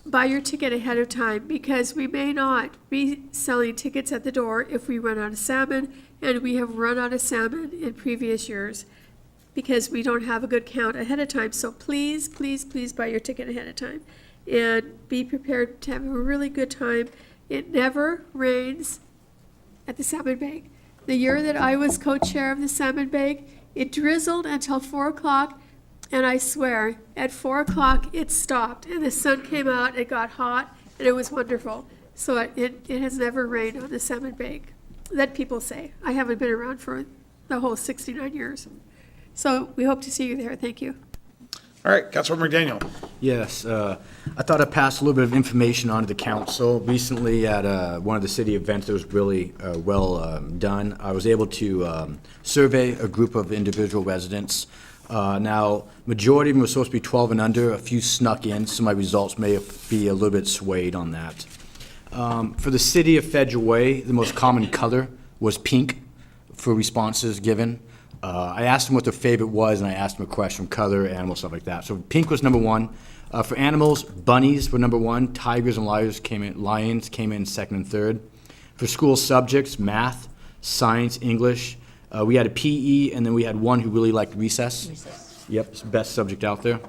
buy your ticket ahead of time, because we may not be selling tickets at the door if we run out of salmon, and we have run out of salmon in previous years because we don't have a good count ahead of time. So please, please, please buy your ticket ahead of time and be prepared to have a really good time. It never rains at the salmon bake. The year that I was co-chair of the salmon bake, it drizzled until 4 o'clock. And I swear, at 4 o'clock, it stopped, and the sun came out, it got hot, and it was wonderful. So it has never rained on the salmon bake, that people say. I haven't been around for the whole 69 years. So we hope to see you there. Thank you. All right, Councilor McDaniel. Yes, I thought I'd pass a little bit of information on to the council. Recently, at one of the city events that was really well done, I was able to survey a group of individual residents. Now, majority of them were supposed to be 12 and under. A few snuck in, so my results may be a little bit swayed on that. For the city of Federal Way, the most common color was pink for responses given. I asked them what their favorite was, and I asked them a question from color, animal, stuff like that. So pink was number one. For animals, bunnies were number one. Tigers and lions came in second and third. For school subjects, math, science, English. We had a PE, and then we had one who really liked recess. Yep, it's the best subject out there.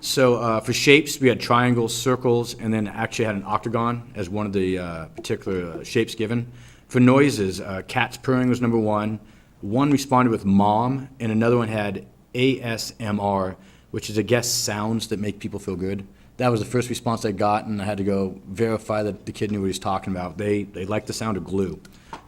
So for shapes, we had triangles, circles, and then actually had an octagon as one of the particular shapes given. For noises, cats purring was number one. One responded with mom, and another one had ASMR, which is, I guess, sounds that make people feel good. That was the first response I got, and I had to go verify that the kid knew what he was talking about. They liked the sound of glue.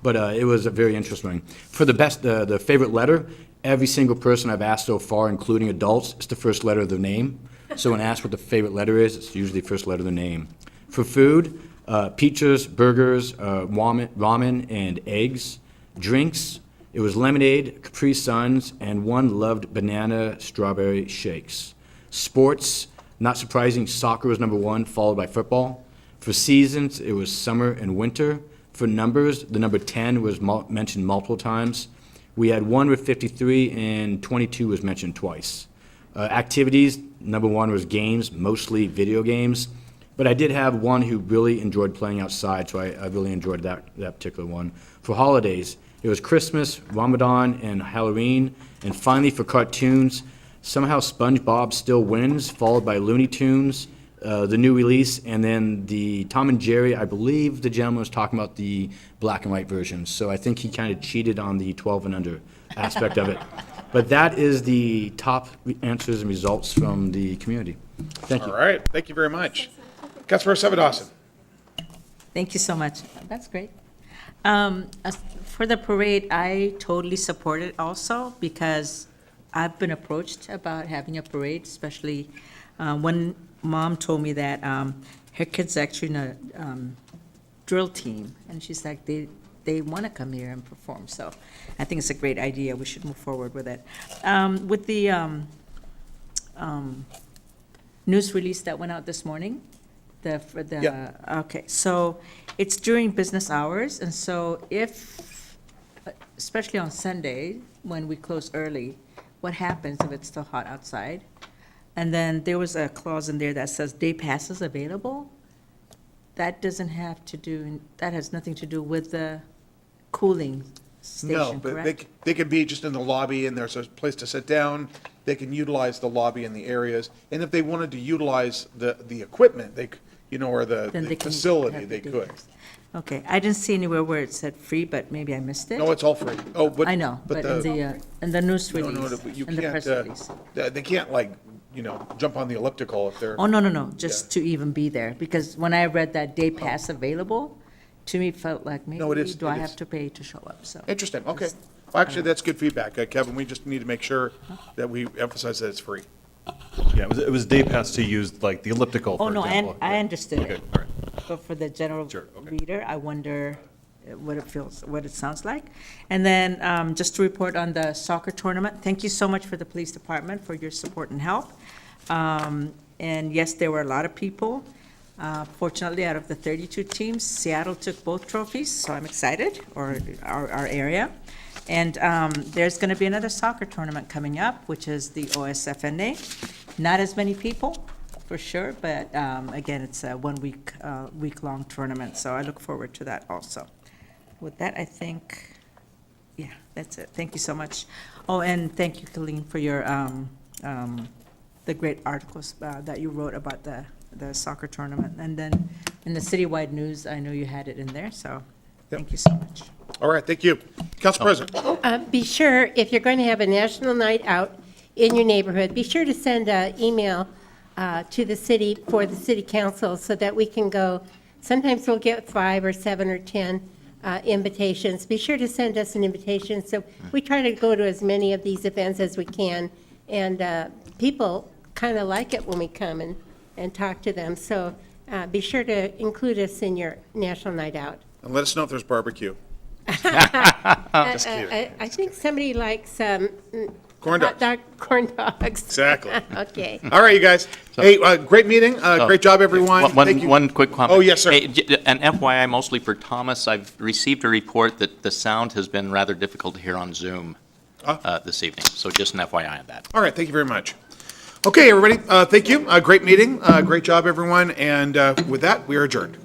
But it was very interesting. For the favorite letter, every single person I've asked so far, including adults, it's the first letter of their name. So when asked what the favorite letter is, it's usually the first letter of their name. For food, pizzas, burgers, ramen, and eggs. Drinks, it was lemonade, Capri Suns, and one loved banana strawberry shakes. Sports, not surprising, soccer was number one, followed by football. For seasons, it was summer and winter. For numbers, the number 10 was mentioned multiple times. We had one with 53, and 22 was mentioned twice. Activities, number one was games, mostly video games. But I did have one who really enjoyed playing outside, so I really enjoyed that particular one. For holidays, it was Christmas, Ramadan, and Halloween. And finally, for cartoons, somehow SpongeBob still wins, followed by Looney Tunes, the new release, and then the Tom and Jerry. I believe the gentleman was talking about the black and white version, so I think he kind of cheated on the 12 and under aspect of it. But that is the top answers and results from the community. Thank you. All right, thank you very much. Councilor Savedawson. Thank you so much. That's great. As for the parade, I totally support it also, because I've been approached about having a parade, especially when Mom told me that her kid's actually in a drill team, and she's like, they want to come here and perform. So I think it's a great idea. We should move forward with it. With the news release that went out this morning, okay, so it's during business hours, and so if, especially on Sunday, when we close early, what happens if it's still hot outside? And then there was a clause in there that says day passes available. That doesn't have to do, that has nothing to do with the cooling station, No, but correct? they could be just in the lobby, and there's a place to sit down. They can utilize the lobby and the areas. And if they wanted to utilize the equipment, or Then the they can facility, have they the could. Okay, I didn't see anywhere where it said free, but maybe I missed it. No, it's all free. Oh, but. I know, but in the news No, release, but you in the can't, press release. they can't like jump on the elliptical if they're. Oh, no, just to even be there, because when I read that day pass available, to me, it felt like maybe, No, it is- do I it have is. to pay to show up, so. Interesting, okay. Well, actually, that's good feedback, Kevin. We just need to make sure that we emphasize that it's free. Yeah, it was a day pass to use like the elliptical, Oh, for no, example. I understood Okay, it. all right. But for the general Sure, okay. reader, I wonder what it sounds like. And then, just to report on the soccer tournament, thank you so much for the police department for your support and help. And yes, there were a lot of people. Fortunately, out of the 32 teams, Seattle took both trophies, so I'm excited, or our area. And there's going to be another soccer tournament coming up, which is the OSFNA. Not as many people, for sure, but again, it's a week-long tournament, so I look forward to that also. With that, I think, yeah, that's it. Thank you so much. Oh, and thank you, Colleen, for your the great articles that you wrote about the soccer tournament. And then in the citywide news, I know you had it in there, so thank you so much. All right, thank you. Council President. Be sure, if you're going to have a national night out in your neighborhood, be sure to send an email to the city, for the city council, so that we can go. Sometimes we'll get 5 or 7 or 10 invitations. Be sure to send us an invitation. So we try to go to as many of these events as we can, and people kind of like it when we come and talk to them. So be sure to include us in your national night out. And let us know if there's barbecue. Just kidding. I think somebody likes Corn dogs. Corn dogs. Exactly. Okay. All right, you guys. Hey, great meeting. Great job, everyone. Thank you. One quick comment. Oh, yes, sir. Hey, an FYI, mostly for Thomas, I've received a report that the sound has been rather difficult to hear on Zoom this evening, so just an FYI on that. All right, thank you very much. Okay, everybody, thank you. Great meeting. Great job, everyone. And with that, we are adjourned.